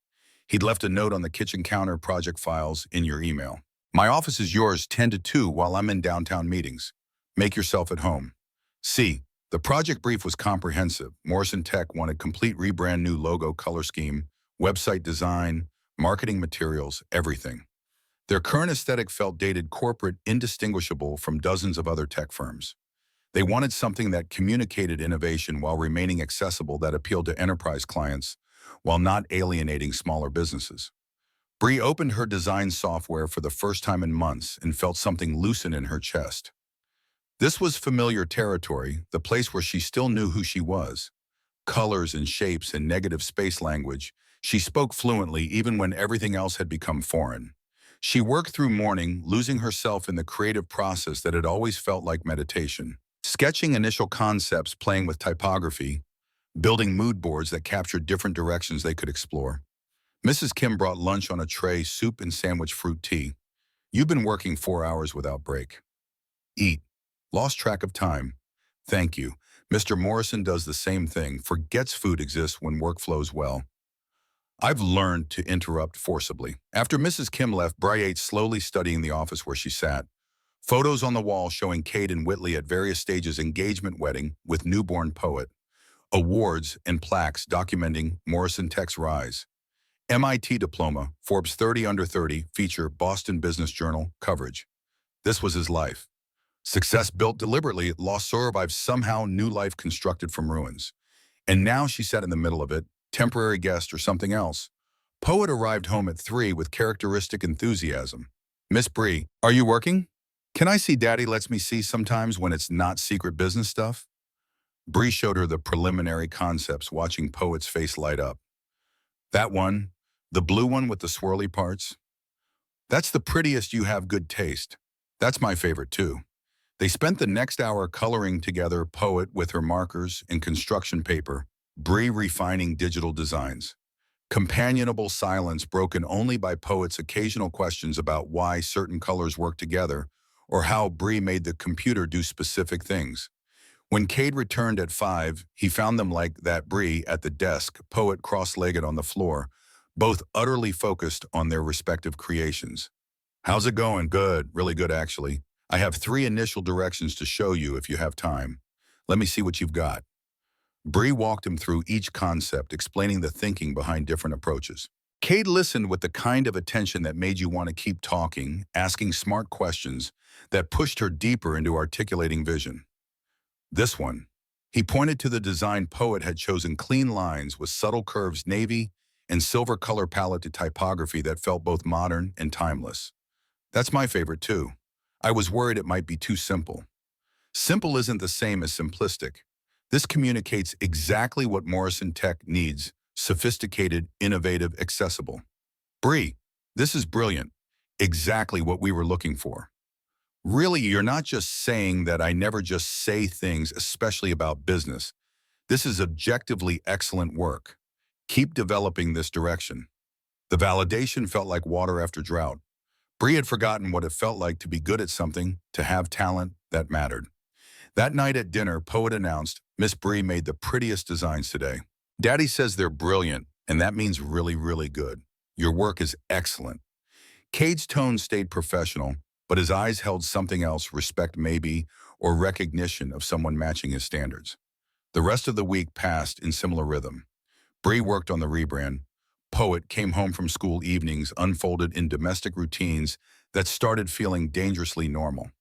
He'd left a note on the kitchen counter, project files in your email. My office is yours 10 to 2 while I'm in downtown meetings. Make yourself at home. See, The project brief was comprehensive. Morrison Tech wanted complete rebrand, new logo, color scheme, website design, marketing materials, everything. Their current aesthetic felt dated, corporate, indistinguishable from dozens of other tech firms. They wanted something that communicated innovation while remaining accessible, that appealed to enterprise clients while not alienating smaller businesses. Bree opened her design software for the first time in months and felt something loosen in her chest. This was familiar territory, the place where she still knew who she was. Colors and shapes and negative space language. She spoke fluently even when everything else had become foreign. She worked through morning, losing herself in the creative process that had always felt like meditation. Sketching initial concepts, playing with typography, building mood boards that captured different directions they could explore. Mrs. Kim brought lunch on a tray, soup and sandwich, fruit tea. You've been working 4 hours without break. Eat. Lost track of time. Thank you. Mr. Morrison does the same thing, forgets food exists when work flows well. I've learned to interrupt forcibly. After Mrs. Kim left, Bri ate slowly, studying the office where she sat. Photos on the wall showing Kate and Whitley at various stages: engagement, wedding, with newborn poet. Awards and plaques documenting Morrison Tech's rise. MIT diploma, Forbes 30 under 30, feature, Boston Business Journal, coverage. This was his life. Success built deliberately, lost survived, somehow new life constructed from ruins. And now she sat in the middle of it, temporary guest or something else. Poet arrived home at 3 with characteristic enthusiasm. Miss Bree, are you working? Can I see Daddy lets me see sometimes when it's not secret business stuff? Bree showed her the preliminary concepts, watching Poet's face light up. That one, the blue one with the swirly parts? That's the prettiest. You have good taste. That's my favorite too. They spent the next hour coloring together, Poet with her markers and construction paper, Bree refining digital designs. Companionable silence broken only by Poet's occasional questions about why certain colors work together or how Bree made the computer do specific things. When Cade returned at 5, he found them like that, Bree at the desk, Poet cross-legged on the floor, both utterly focused on their respective creations. How's it going? Good, really good actually. I have 3 initial directions to show you if you have time. Let me see what you've got. Bree walked him through each concept, explaining the thinking behind different approaches. Cade listened with the kind of attention that made you want to keep talking, asking smart questions that pushed her deeper into articulating vision. This one. He pointed to the design. Poet had chosen clean lines with subtle curves, navy and silver color palette to typography that felt both modern and timeless. That's my favorite too. I was worried it might be too simple. Simple isn't the same as simplistic. This communicates exactly what Morrison Tech needs: sophisticated, innovative, accessible. Bree, this is brilliant. Exactly what we were looking for. Really, you're not just saying that. I never just say things, especially about business. This is objectively excellent work. Keep developing this direction. The validation felt like water after drought. Bree had forgotten what it felt like to be good at something, to have talent that mattered. That night at dinner, Poet announced, Miss Bree made the prettiest designs today. Daddy says they're brilliant, and that means really, really good. Your work is excellent. Cade's tone stayed professional, but his eyes held something else: respect maybe, or recognition of someone matching his standards. The rest of the week passed in similar rhythm. Bree worked on the rebrand. Poet came home from school evenings unfolded in domestic routines that started feeling dangerously normal.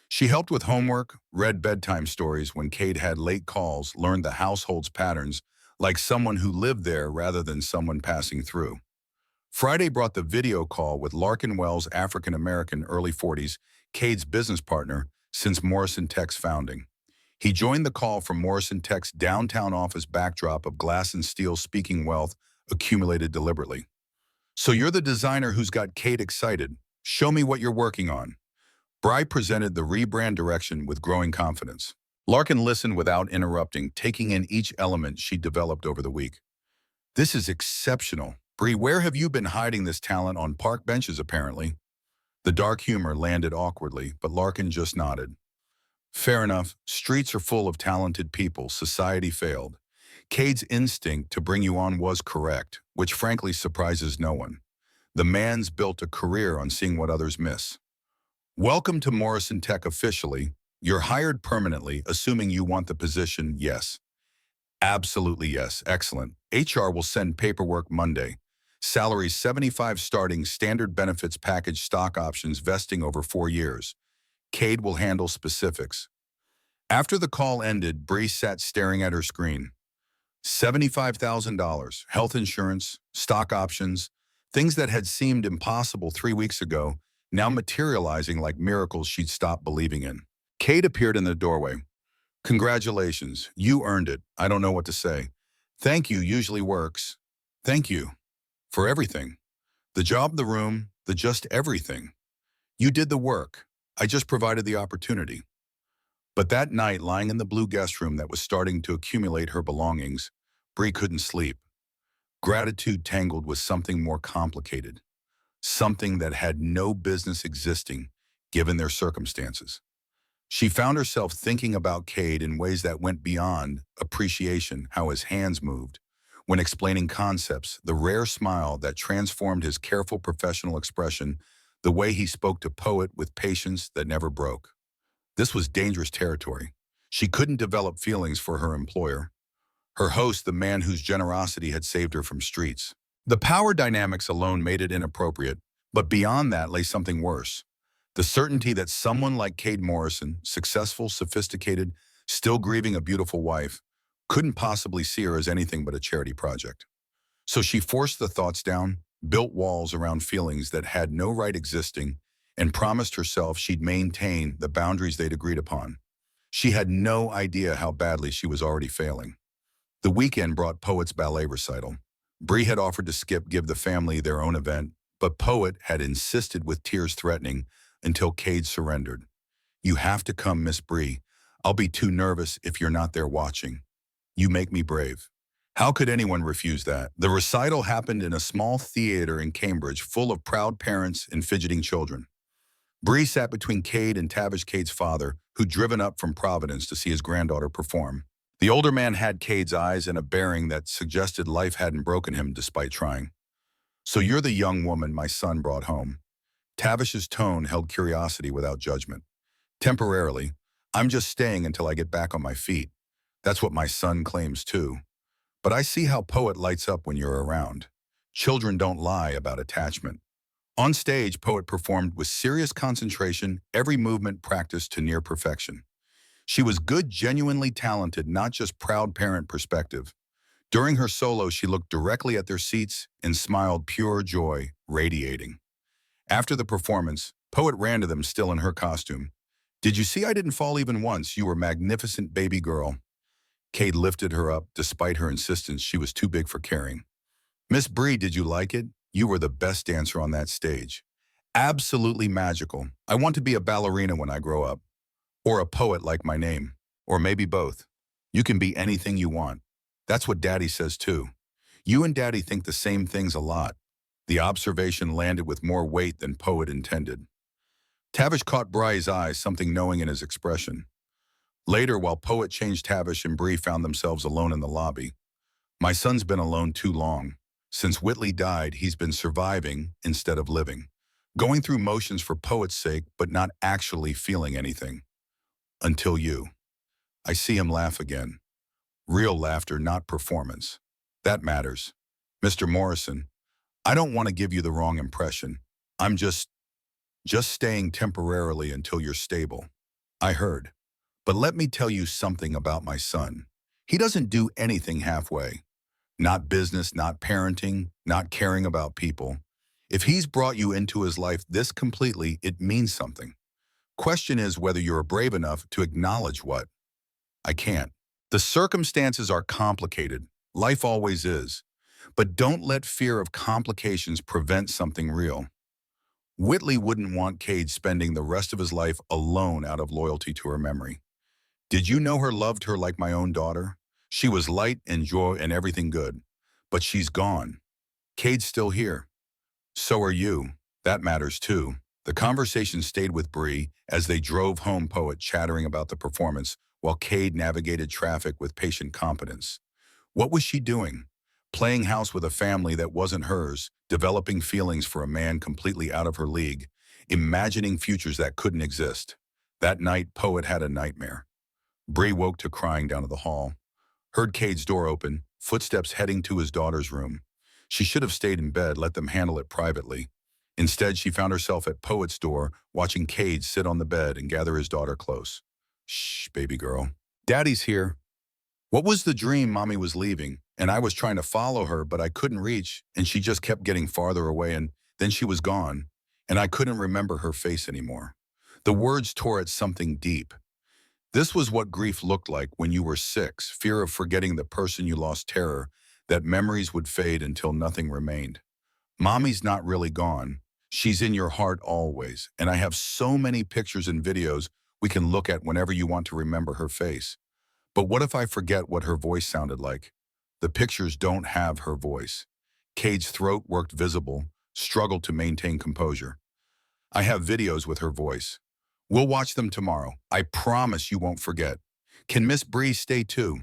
She helped with homework, read bedtime stories when Cade had late calls, learned the household's patterns like someone who lived there rather than someone passing through. Friday brought the video call with Larkin Wells, African-American, early 40s, Cade's business partner since Morrison Tech's founding. He joined the call from Morrison Tech's downtown office, backdrop of glass and steel, speaking wealth accumulated deliberately. So you're the designer who's got Cade excited. Show me what you're working on. Bri presented the rebrand direction with growing confidence. Larkin listened without interrupting, taking in each element she developed over the week. This is exceptional. Bree, where have you been hiding this talent? On park benches, apparently. The dark humor landed awkwardly, but Larkin just nodded. Fair enough. Streets are full of talented people. Society failed. Cade's instinct to bring you on was correct, which frankly surprises no one. The man's built a career on seeing what others miss. Welcome to Morrison Tech officially. You're hired permanently, assuming you want the position, yes. Absolutely yes. Excellent. HR will send paperwork Monday. Salary 75 starting, standard benefits package, stock options vesting over 4 years. Cade will handle specifics. After the call ended, Bree sat staring at her screen. $75,000, health insurance, stock options, things that had seemed impossible 3 weeks ago, now materializing like miracles she'd stopped believing in. Cade appeared in the doorway. Congratulations, you earned it. I don't know what to say. Thank you usually works. Thank you for everything. The job, the room, the just everything. You did the work. I just provided the opportunity. But that night, lying in the blue guest room that was starting to accumulate her belongings, Bree couldn't sleep. Gratitude tangled with something more complicated, something that had no business existing given their circumstances. She found herself thinking about Cade in ways that went beyond appreciation, how his hands moved. When explaining concepts, the rare smile that transformed his careful professional expression, the way he spoke to Poet with patience that never broke. This was dangerous territory. She couldn't develop feelings for her employer, her host, the man whose generosity had saved her from streets. The power dynamics alone made it inappropriate, but beyond that lay something worse. The certainty that someone like Cade Morrison, successful, sophisticated, still grieving a beautiful wife, couldn't possibly see her as anything but a charity project. So she forced the thoughts down, built walls around feelings that had no right existing, and promised herself she'd maintain the boundaries they'd agreed upon. She had no idea how badly she was already failing. The weekend brought Poet's ballet recital. Bree had offered to give the family their own event, but Poet had insisted with tears threatening until Cade surrendered. You have to come, Miss Bree. I'll be too nervous if you're not there watching. You make me brave. How could anyone refuse that? The recital happened in a small theater in Cambridge full of proud parents and fidgeting children. Bree sat between Cade and Tavish, Cade's father, who'd driven up from Providence to see his granddaughter perform. The older man had Cade's eyes and a bearing that suggested life hadn't broken him despite trying. So you're the young woman my son brought home. Tavish's tone held curiosity without judgment. Temporarily, I'm just staying until I get back on my feet. That's what my son claims too. But I see how Poet lights up when you're around. Children don't lie about attachment. On stage, Poet performed with serious concentration, every movement practiced to near perfection. She was good, genuinely talented, not just proud parent perspective. During her solo, she looked directly at their seats and smiled, pure joy radiating. After the performance, Poet ran to them, still in her costume. Did you see I didn't fall even once? You were magnificent, baby girl. Cade lifted her up. Despite her insistence, she was too big for carrying. Miss Bree, did you like it? You were the best dancer on that stage. Absolutely magical. I want to be a ballerina when I grow up. Or a poet like my name. Or maybe both. You can be anything you want. That's what Daddy says too. You and Daddy think the same things a lot. The observation landed with more weight than Poet intended. Tavish caught Bree's eyes, something knowing in his expression. Later, while Poet changed, Tavish and Bree found themselves alone in the lobby. My son's been alone too long. Since Whitley died, he's been surviving instead of living. Going through motions for Poet's sake, but not actually feeling anything. Until you. I see him laugh again. Real laughter, not performance. That matters. Mr. Morrison, I don't want to give you the wrong impression. I'm just staying temporarily until you're stable. I heard. But let me tell you something about my son. He doesn't do anything halfway. Not business, not parenting, not caring about people. If he's brought you into his life this completely, it means something. Question is whether you're brave enough to acknowledge what. I can't. The circumstances are complicated. Life always is. But don't let fear of complications prevent something real. Whitley wouldn't want Cade spending the rest of his life alone out of loyalty to her memory. Did you know her loved her like my own daughter? She was light and joy and everything good. But she's gone. Cade's still here. So are you. That matters too. The conversation stayed with Bree as they drove home, Poet chattering about the performance, while Cade navigated traffic with patient competence. What was she doing? Playing house with a family that wasn't hers, developing feelings for a man completely out of her league, imagining futures that couldn't exist. That night, Poet had a nightmare. Bree woke to crying down to the hall, heard Cade's door open, footsteps heading to his daughter's room. She should have stayed in bed, let them handle it privately. Instead, she found herself at Poet's door, watching Cade sit on the bed and gather his daughter close. Shh, baby girl. Daddy's here. What was the dream? Mommy was leaving, and I was trying to follow her, but I couldn't reach, and she just kept getting farther away, and then she was gone, and I couldn't remember her face anymore. The words tore at something deep. This was what grief looked like when you were 6, fear of forgetting the person you lost, terror that memories would fade until nothing remained. Mommy's not really gone. She's in your heart always, and I have so many pictures and videos we can look at whenever you want to remember her face. But what if I forget what her voice sounded like? The pictures don't have her voice. Cade's throat worked visible, struggled to maintain composure. I have videos with her voice. We'll watch them tomorrow. I promise you won't forget. Can Miss Bree stay too?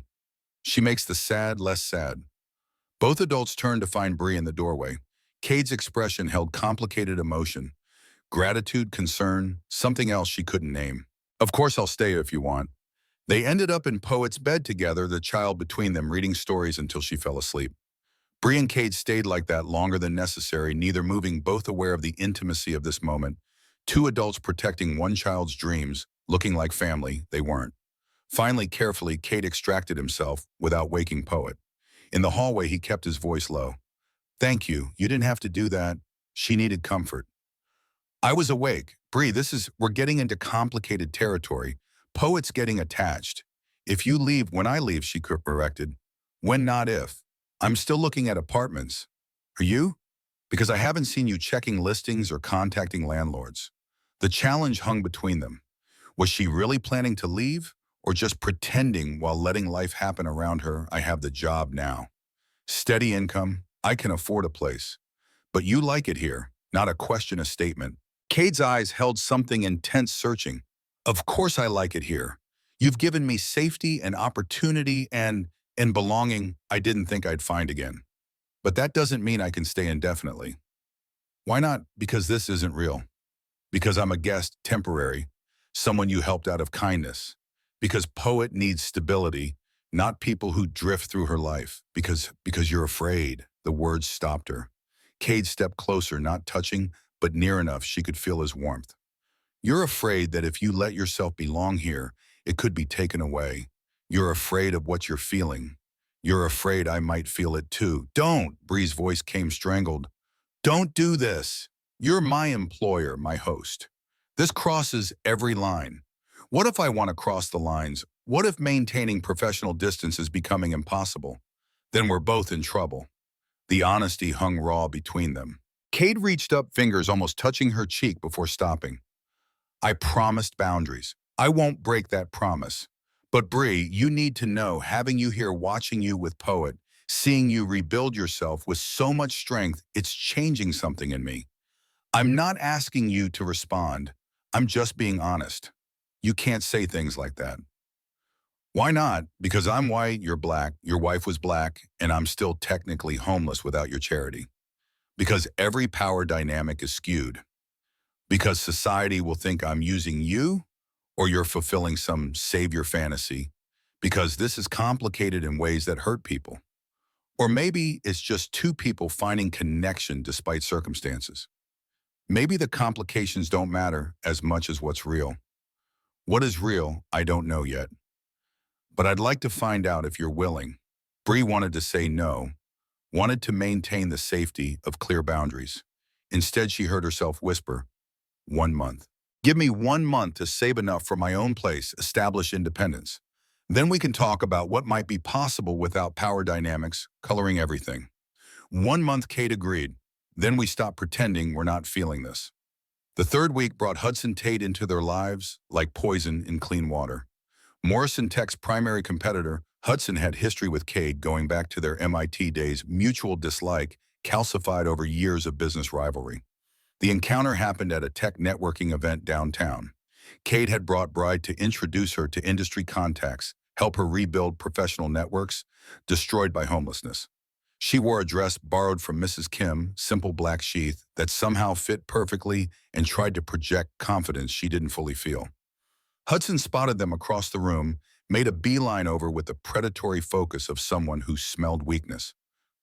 She makes the sad less sad. Both adults turned to find Bree in the doorway. Cade's expression held complicated emotion. Gratitude, concern, something else she couldn't name. Of course I'll stay if you want. They ended up in Poet's bed together, the child between them reading stories until she fell asleep. Bree and Cade stayed like that longer than necessary, neither moving, both aware of the intimacy of this moment. Two adults protecting one child's dreams, looking like family, they weren't. Finally, carefully, Cade extracted himself without waking Poet. In the hallway, he kept his voice low. Thank you. You didn't have to do that. She needed comfort. I was awake. Bree, we're getting into complicated territory. Poet's getting attached. If you leave when I leave, she corrected. When, not if. I'm still looking at apartments. Are you? Because I haven't seen you checking listings or contacting landlords. The challenge hung between them. Was she really planning to leave or just pretending while letting life happen around her? I have the job now. Steady income. I can afford a place. But you like it here, not a question, a statement. Cade's eyes held something intense, searching. Of course I like it here. You've given me safety and opportunity and belonging I didn't think I'd find again. But that doesn't mean I can stay indefinitely. Why not? Because this isn't real. Because I'm a guest, temporary, someone you helped out of kindness. Because Poet needs stability, not people who drift through her life. Because you're afraid. The words stopped her. Cade stepped closer, not touching, but near enough she could feel his warmth. You're afraid that if you let yourself belong here, it could be taken away. You're afraid of what you're feeling. You're afraid I might feel it too. Don't, Bree's voice came strangled. Don't do this. You're my employer, my host. This crosses every line. What if I want to cross the lines? What if maintaining professional distance is becoming impossible? Then we're both in trouble. The honesty hung raw between them. Cade reached up, fingers almost touching her cheek before stopping. I promised boundaries. I won't break that promise. But Bree, you need to know, having you here, watching you with Poet, seeing you rebuild yourself with so much strength, it's changing something in me. I'm not asking you to respond. I'm just being honest. You can't say things like that. Why not? Because I'm white, you're black, your wife was black, and I'm still technically homeless without your charity. Because every power dynamic is skewed. Because society will think I'm using you or you're fulfilling some savior fantasy. Because this is complicated in ways that hurt people. Or maybe it's just two people finding connection despite circumstances. Maybe the complications don't matter as much as what's real. What is real, I don't know yet. But I'd like to find out if you're willing. Bree wanted to say no, wanted to maintain the safety of clear boundaries. Instead, she heard herself whisper, 1 month. Give me 1 month to save enough for my own place, establish independence. Then we can talk about what might be possible without power dynamics coloring everything. 1 month, Kate agreed. Then we stopped pretending we're not feeling this. The third week brought Hudson Tate into their lives like poison in clean water. Morrison Tech's primary competitor, Hudson had history with Cade going back to their MIT days, mutual dislike, calcified over years of business rivalry. The encounter happened at a tech networking event downtown. Cade had brought Bride to introduce her to industry contacts, help her rebuild professional networks, destroyed by homelessness. She wore a dress borrowed from Mrs. Kim, simple black sheath, that somehow fit perfectly and tried to project confidence she didn't fully feel. Hudson spotted them across the room, made a beeline over with the predatory focus of someone who smelled weakness.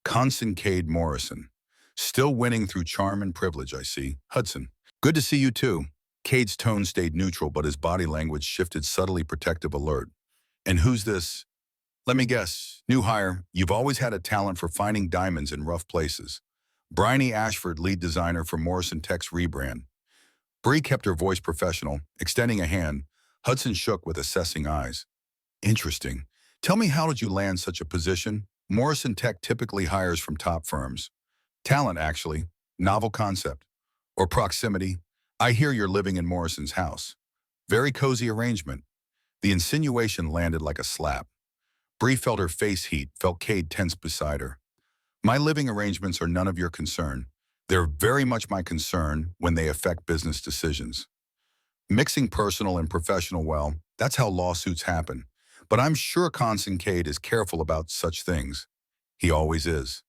Constance Morrison. Still winning through charm and privilege, I see. Hudson. Good to see you too. Cade's tone stayed neutral, but his body language shifted subtly protective alert. And who's this? Let me guess. New hire. You've always had a talent for finding diamonds in rough places. Bryony Ashford, lead designer for Morrison Tech's rebrand. Bree kept her voice professional, extending a hand. Hudson shook with assessing eyes. Interesting. Tell me, how did you land such a position? Morrison Tech typically hires from top firms. Talent, actually. Novel concept. Or proximity. I hear you're living in Morrison's house. Very cozy arrangement. The insinuation landed like a slap. Bree felt her face heat, felt Cade tense beside her. My living arrangements are none of your concern. They're very much my concern when they affect business decisions. Mixing personal and professional, well, that's how lawsuits happen. But I'm sure Constance Cade is careful about such things. He always is.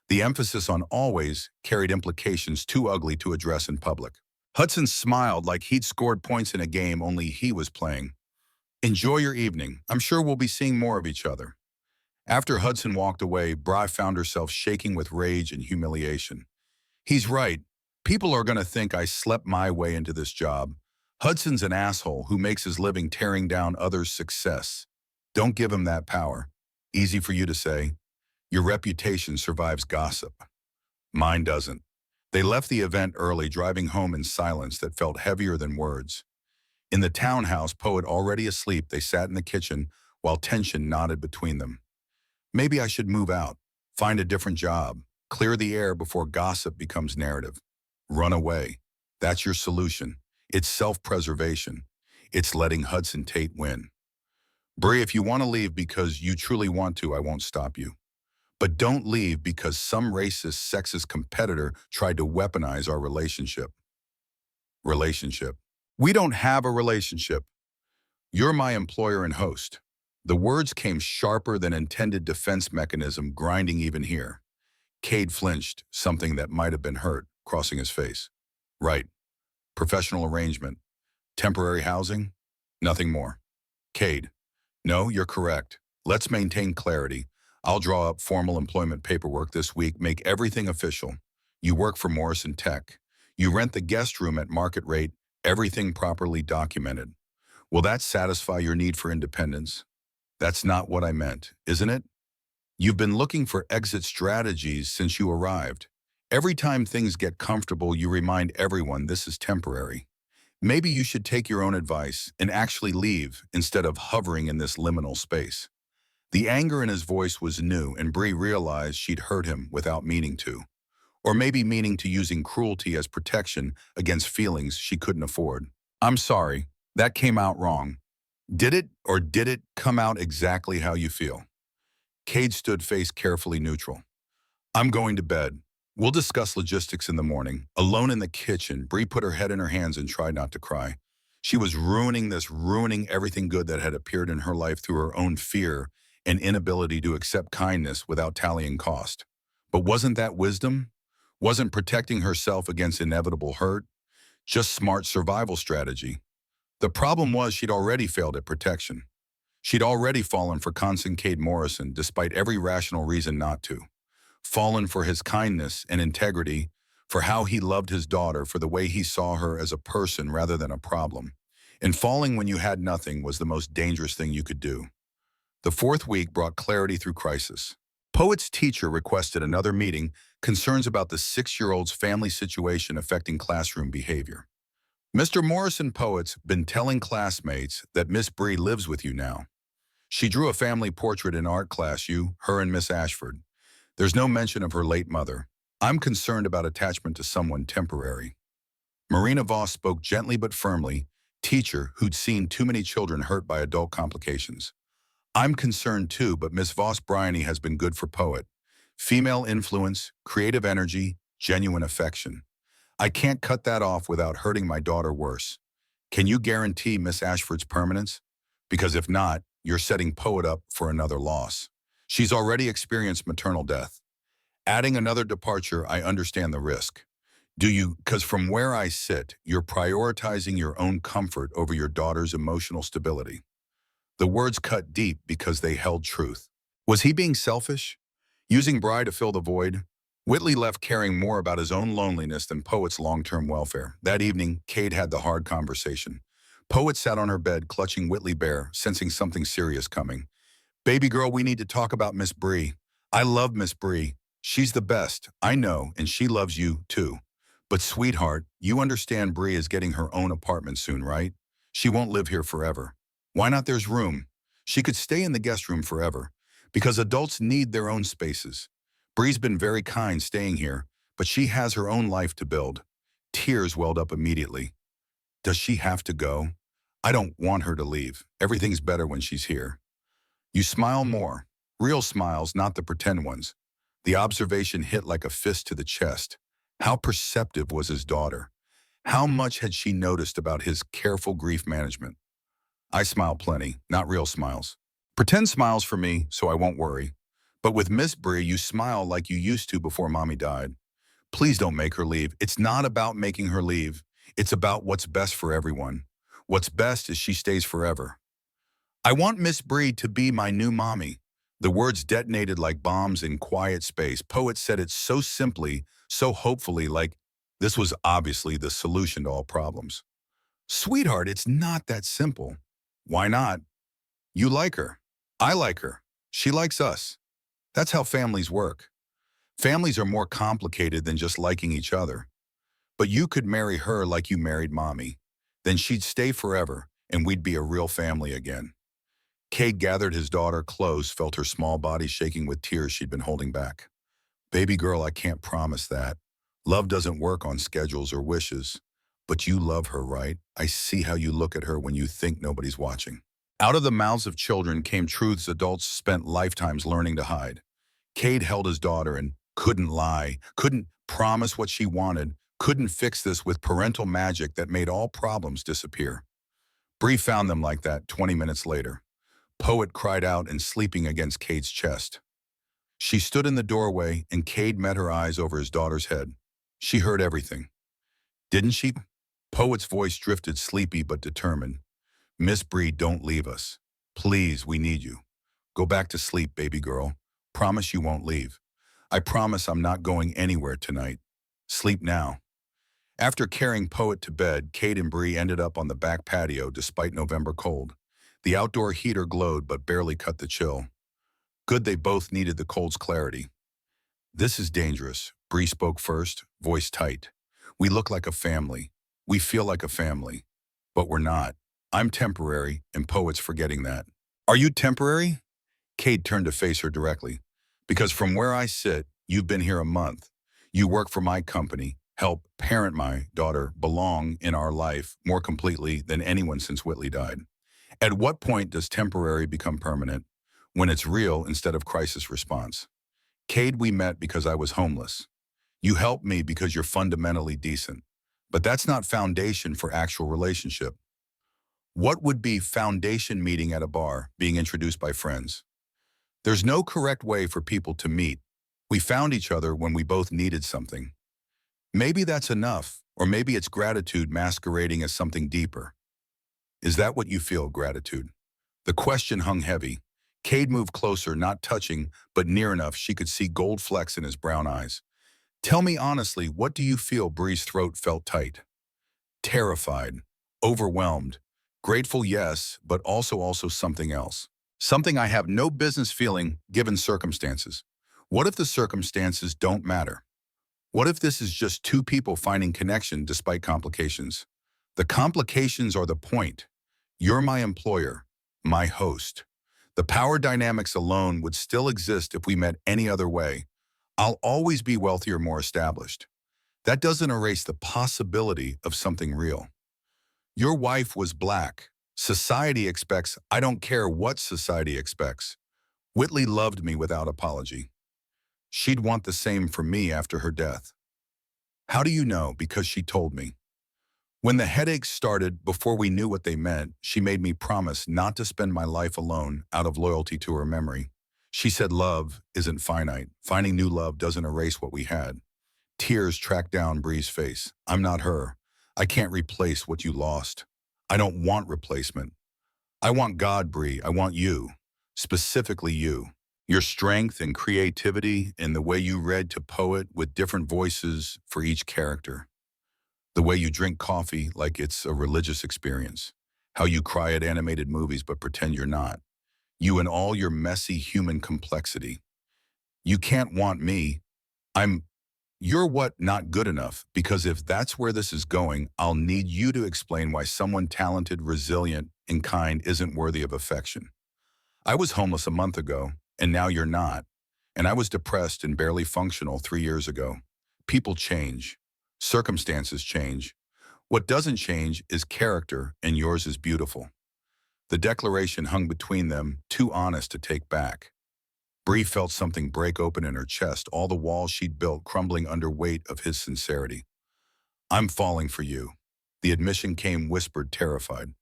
The emphasis on always carried implications too ugly to address in public. Hudson smiled like he'd scored points in a game only he was playing. Enjoy your evening. I'm sure we'll be seeing more of each other. After Hudson walked away, Bri found herself shaking with rage and humiliation. He's right. People are going to think I slept my way into this job. Hudson's an asshole who makes his living tearing down others' success. Don't give him that power. Easy for you to say. Your reputation survives gossip. Mine doesn't. They left the event early, driving home in silence that felt heavier than words. In the townhouse, Poet already asleep, they sat in the kitchen while tension knotted between them. Maybe I should move out, find a different job, clear the air before gossip becomes narrative. Run away. That's your solution. It's self-preservation. It's letting Hudson Tate win. Bree, if you want to leave because you truly want to, I won't stop you. But don't leave because some racist, sexist competitor tried to weaponize our relationship. Relationship. We don't have a relationship. You're my employer and host. The words came sharper than intended defense mechanism, grinding even here. Cade flinched, something that might have been hurt, crossing his face. Right. Professional arrangement. Temporary housing? Nothing more. Cade. No, you're correct. Let's maintain clarity. I'll draw up formal employment paperwork this week, make everything official. You work for Morrison Tech. You rent the guest room at market rate, everything properly documented. Will that satisfy your need for independence? That's not what I meant, isn't it? You've been looking for exit strategies since you arrived. Every time things get comfortable, you remind everyone this is temporary. Maybe you should take your own advice and actually leave instead of hovering in this liminal space. The anger in his voice was new, and Bree realized she'd hurt him without meaning to. Or maybe meaning to, using cruelty as protection against feelings she couldn't afford. I'm sorry, that came out wrong. Did it, or did it come out exactly how you feel? Cade stood face carefully neutral. I'm going to bed. We'll discuss logistics in the morning. Alone in the kitchen, Bree put her head in her hands and tried not to cry. She was ruining everything good that had appeared in her life through her own fear and inability to accept kindness without tallying cost. But wasn't that wisdom? Wasn't protecting herself against inevitable hurt? Just smart survival strategy. The problem was she'd already failed at protection. She'd already fallen for Constance Cade Morrison despite every rational reason not to. Fallen for his kindness and integrity, for how he loved his daughter, for the way he saw her as a person rather than a problem. And falling when you had nothing was the most dangerous thing you could do. The fourth week brought clarity through crisis. Poet's teacher requested another meeting, concerns about the 6-year-old's family situation affecting classroom behavior. Mr. Morrison, Poet's been telling classmates that Miss Bree lives with you now. She drew a family portrait in art class, her and Miss Ashford. There's no mention of her late mother. I'm concerned about attachment to someone temporary. Marina Voss spoke gently but firmly, teacher who'd seen too many children hurt by adult complications. I'm concerned too, but Miss Voss Bryony has been good for Poet. Female influence, creative energy, genuine affection. I can't cut that off without hurting my daughter worse. Can you guarantee Miss Ashford's permanence? Because if not, you're setting Poet up for another loss. She's already experienced maternal death. Adding another departure, I understand the risk. Do you? Because from where I sit, you're prioritizing your own comfort over your daughter's emotional stability. The words cut deep because they held truth. Was he being selfish? Using Bri to fill the void? Whitley left caring more about his own loneliness than Poet's long-term welfare. That evening, Cade had the hard conversation. Poet sat on her bed, clutching Whitley bare, sensing something serious coming. Baby girl, we need to talk about Miss Bree. I love Miss Bree. She's the best. I know, and she loves you, too. But sweetheart, you understand Bree is getting her own apartment soon, right? She won't live here forever. Why not? There's room. She could stay in the guest room forever. Because adults need their own spaces. Bree's been very kind staying here, but she has her own life to build. Tears welled up immediately. Does she have to go? I don't want her to leave. Everything's better when she's here. You smile more. Real smiles, not the pretend ones. The observation hit like a fist to the chest. How perceptive was his daughter? How much had she noticed about his careful grief management? I smile plenty, not real smiles. Pretend smiles for me, so I won't worry. But with Miss Bree, you smile like you used to before Mommy died. Please don't make her leave. It's not about making her leave. It's about what's best for everyone. What's best is she stays forever. I want Miss Bree to be my new mommy. The words detonated like bombs in quiet space. Poet said it so simply, so hopefully, like this was obviously the solution to all problems. Sweetheart, it's not that simple. Why not? You like her. I like her. She likes us. That's how families work. Families are more complicated than just liking each other. But you could marry her like you married Mommy. Then she'd stay forever, and we'd be a real family again. Cade gathered his daughter close, felt her small body shaking with tears she'd been holding back. Baby girl, I can't promise that. Love doesn't work on schedules or wishes. But you love her, right? I see how you look at her when you think nobody's watching. Out of the mouths of children came truths adults spent lifetimes learning to hide. Cade held his daughter and couldn't lie, couldn't promise what she wanted, couldn't fix this with parental magic that made all problems disappear. Bree found them like that 20 minutes later. Poet cried out and sleeping against Cade's chest. She stood in the doorway and Cade met her eyes over his daughter's head. She heard everything. Didn't she? Poet's voice drifted sleepy but determined. Miss Bree, don't leave us. Please, we need you. Go back to sleep, baby girl. Promise you won't leave. I promise I'm not going anywhere tonight. Sleep now. After carrying Poet to bed, Cade and Bree ended up on the back patio despite November cold. The outdoor heater glowed but barely cut the chill. Good they both needed the cold's clarity. This is dangerous, Bree spoke first, voice tight. We look like a family. We feel like a family. But we're not. I'm temporary, and Poet's forgetting that. Are you temporary? Cade turned to face her directly. Because from where I sit, you've been here a month. You work for my company, help parent my daughter, belong in our life more completely than anyone since Whitley died. At what point does temporary become permanent? When it's real instead of crisis response. Cade, we met because I was homeless. You helped me because you're fundamentally decent. But that's not foundation for actual relationship. What would be foundation meeting at a bar, being introduced by friends? There's no correct way for people to meet. We found each other when we both needed something. Maybe that's enough, or maybe it's gratitude masquerading as something deeper. Is that what you feel, gratitude? The question hung heavy. Cade moved closer, not touching, but near enough she could see gold flecks in his brown eyes. Tell me honestly, what do you feel? Bree's throat felt tight. Terrified, overwhelmed, grateful, yes, but also something else. Something I have no business feeling given circumstances. What if the circumstances don't matter? What if this is just two people finding connection despite complications? The complications are the point. You're my employer, my host. The power dynamics alone would still exist if we met any other way. I'll always be wealthier, more established. That doesn't erase the possibility of something real. Your wife was black. Society expects, I don't care what society expects. Whitley loved me without apology. She'd want the same for me after her death. How do you know? Because she told me. When the headaches started, before we knew what they meant, she made me promise not to spend my life alone out of loyalty to her memory. She said love isn't finite. Finding new love doesn't erase what we had. Tears tracked down Bree's face. I'm not her. I can't replace what you lost. I don't want replacement. I want God, Bree. I want you. Specifically you. Your strength and creativity and the way you read to poet with different voices for each character. The way you drink coffee like it's a religious experience. How you cry at animated movies but pretend you're not. You and all your messy human complexity. You can't want me. I'm You're what not good enough, because if that's where this is going, I'll need you to explain why someone talented, resilient, and kind isn't worthy of affection. I was homeless a month ago, and now you're not. And I was depressed and barely functional 3 years ago. People change. Circumstances change. What doesn't change is character, and yours is beautiful. The declaration hung between them, too honest to take back. Bree felt something break open in her chest, all the walls she'd built crumbling under weight of his sincerity. I'm falling for you. The admission came whispered, terrified.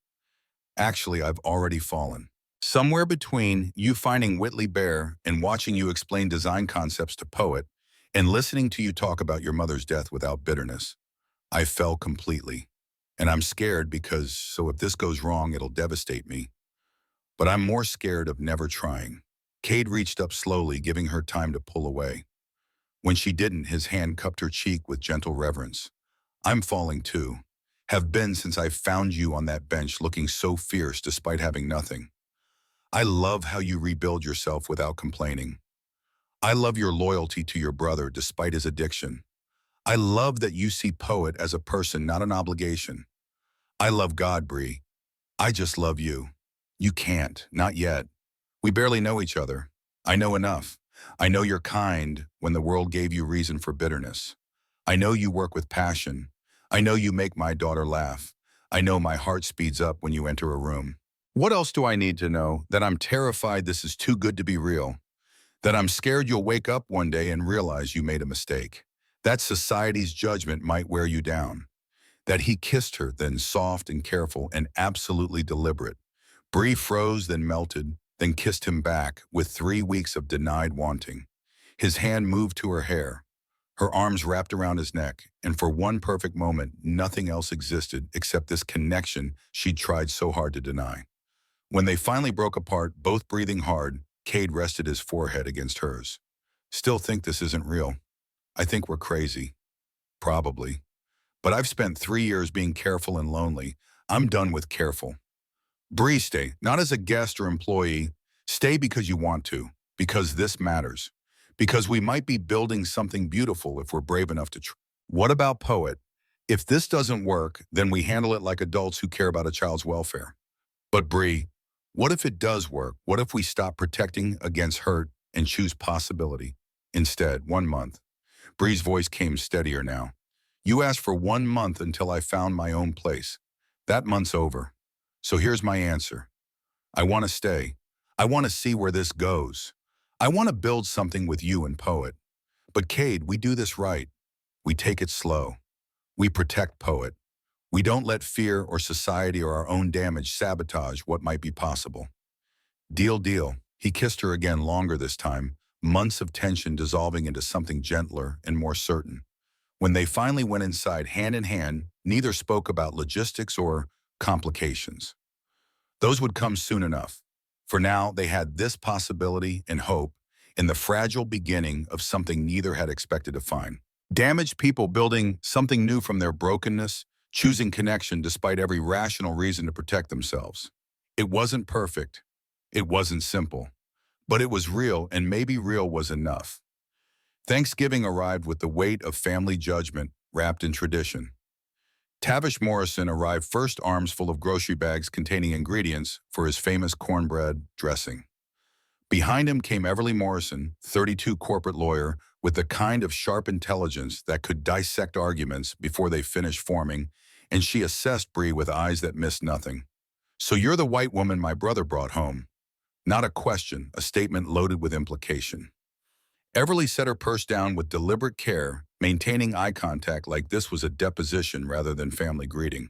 Actually, I've already fallen. Somewhere between you finding Whitley Bear and watching you explain design concepts to Poet and listening to you talk about your mother's death without bitterness, I fell completely. And I'm scared because, so if this goes wrong, it'll devastate me. But I'm more scared of never trying. Cade reached up slowly, giving her time to pull away. When she didn't, his hand cupped her cheek with gentle reverence. I'm falling too. Have been since I found you on that bench looking so fierce despite having nothing. I love how you rebuild yourself without complaining. I love your loyalty to your brother despite his addiction. I love that you see Poet as a person, not an obligation. I love God, Bree. I just love you. You can't, not yet. We barely know each other. I know enough. I know you're kind when the world gave you reason for bitterness. I know you work with passion. I know you make my daughter laugh. I know my heart speeds up when you enter a room. What else do I need to know? That I'm terrified this is too good to be real. That I'm scared you'll wake up one day and realize you made a mistake. That society's judgment might wear you down. That he kissed her, then soft and careful and absolutely deliberate. Bree froze, then melted, then kissed him back with 3 weeks of denied wanting. His hand moved to her hair. Her arms wrapped around his neck, and for one perfect moment, nothing else existed except this connection she'd tried so hard to deny. When they finally broke apart, both breathing hard, Cade rested his forehead against hers. Still think this isn't real. I think we're crazy. Probably. But I've spent 3 years being careful and lonely. I'm done with careful. Bree, stay, not as a guest or employee. Stay because you want to, because this matters, because we might be building something beautiful if we're brave enough to try. What about Poet? If this doesn't work, then we handle it like adults who care about a child's welfare. But Bree, what if it does work? What if we stop protecting against hurt and choose possibility? Instead, 1 month. Bree's voice came steadier now. You asked for 1 month until I found my own place. That month's over. So here's my answer. I want to stay. I want to see where this goes. I want to build something with you and Poet. But Cade, we do this right. We take it slow. We protect Poet. We don't let fear or society or our own damage sabotage what might be possible. Deal, deal. He kissed her again, longer this time, months of tension dissolving into something gentler and more certain. When they finally went inside hand in hand, neither spoke about logistics or complications. Those would come soon enough. For now, they had this possibility and hope in the fragile beginning of something neither had expected to find. Damaged people building something new from their brokenness, choosing connection despite every rational reason to protect themselves. It wasn't perfect. It wasn't simple. But it was real, and maybe real was enough. Thanksgiving arrived with the weight of family judgment wrapped in tradition. Tavish Morrison arrived first, arms full of grocery bags containing ingredients for his famous cornbread dressing. Behind him came Everly Morrison, 32, corporate lawyer, with the kind of sharp intelligence that could dissect arguments before they finished forming, and she assessed Bree with eyes that missed nothing. So you're the white woman my brother brought home. Not a question, a statement loaded with implication. Everly set her purse down with deliberate care, maintaining eye contact like this was a deposition rather than family greeting.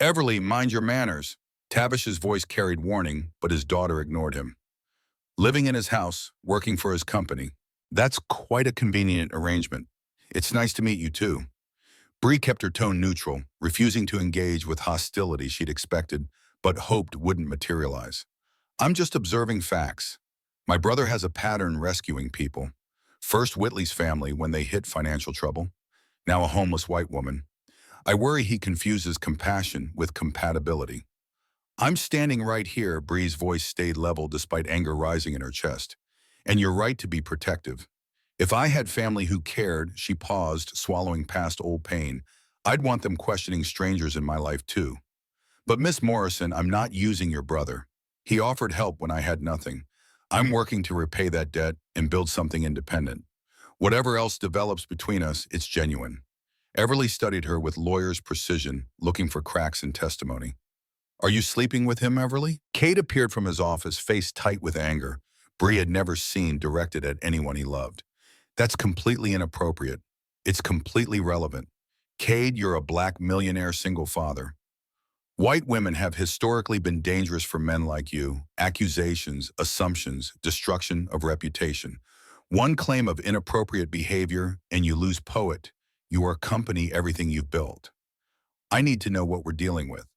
Everly, mind your manners. Tavish's voice carried warning, but his daughter ignored him. Living in his house, working for his company. That's quite a convenient arrangement. It's nice to meet you too. Bree kept her tone neutral, refusing to engage with hostility she'd expected, but hoped wouldn't materialize. I'm just observing facts. My brother has a pattern rescuing people. First Whitley's family when they hit financial trouble, now a homeless white woman. I worry he confuses compassion with compatibility. I'm standing right here, Bree's voice stayed level despite anger rising in her chest. And you're right to be protective. If I had family who cared, she paused, swallowing past old pain, I'd want them questioning strangers in my life too. But Miss Morrison, I'm not using your brother. He offered help when I had nothing. I'm working to repay that debt and build something independent. Whatever else develops between us, it's genuine. Everly studied her with lawyer's precision, looking for cracks in testimony. Are you sleeping with him, Everly? Kate appeared from his office, face tight with anger. Bree had never seen directed at anyone he loved. That's completely inappropriate. It's completely relevant. Cade, you're a black millionaire single father. White women have historically been dangerous for men like you. Accusations, assumptions, destruction of reputation. One claim of inappropriate behavior, and you lose poet. Your company, everything you've built. I need to know what we're dealing with.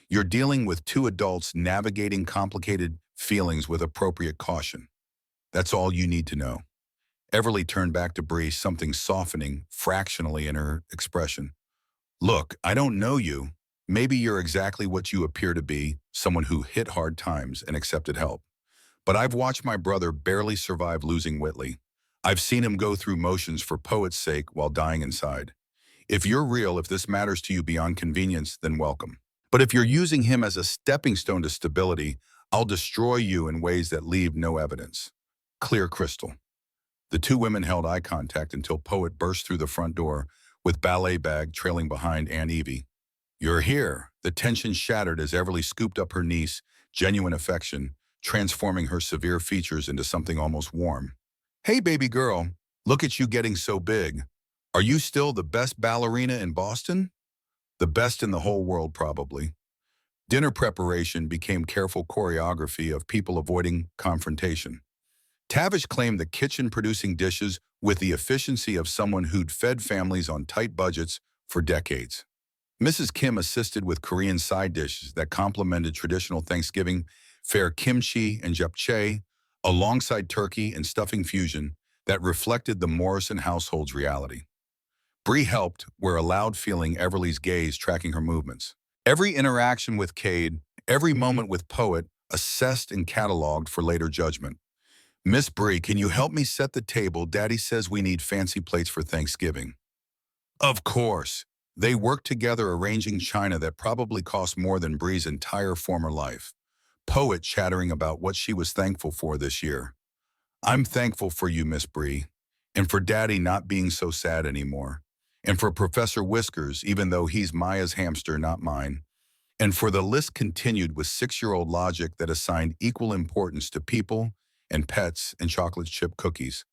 You're dealing with two adults navigating complicated feelings with appropriate caution. That's all you need to know. Everly turned back to Bree, something softening fractionally in her expression. Look, I don't know you. Maybe you're exactly what you appear to be, someone who hit hard times and accepted help. But I've watched my brother barely survive losing Whitley. I've seen him go through motions for poet's sake while dying inside. If you're real, if this matters to you beyond convenience, then welcome. But if you're using him as a stepping stone to stability, I'll destroy you in ways that leave no evidence. Clear crystal. The two women held eye contact until Poet burst through the front door, with ballet bag trailing behind Aunt Evie. You're here. The tension shattered as Everly scooped up her niece, genuine affection, transforming her severe features into something almost warm. Hey, baby girl, look at you getting so big. Are you still the best ballerina in Boston? The best in the whole world, probably. Dinner preparation became careful choreography of people avoiding confrontation. Tavish claimed the kitchen producing dishes with the efficiency of someone who'd fed families on tight budgets for decades. Mrs. Kim assisted with Korean side dishes that complemented traditional Thanksgiving fare kimchi and japchae, alongside turkey and stuffing fusion that reflected the Morrison household's reality. Bree helped, where allowed, feeling Everly's gaze tracking her movements. Every interaction with Cade, every moment with Poet, assessed and cataloged for later judgment. Miss Bree, can you help me set the table? Daddy says we need fancy plates for Thanksgiving. Of course. They worked together arranging china that probably cost more than Bree's entire former life. Poet chattering about what she was thankful for this year. I'm thankful for you, Miss Bree, and for Daddy not being so sad anymore, and for Professor Whiskers, even though he's Maya's hamster, not mine, and for the list continued with six-year-old logic that assigned equal importance to people and pets and chocolate chip cookies.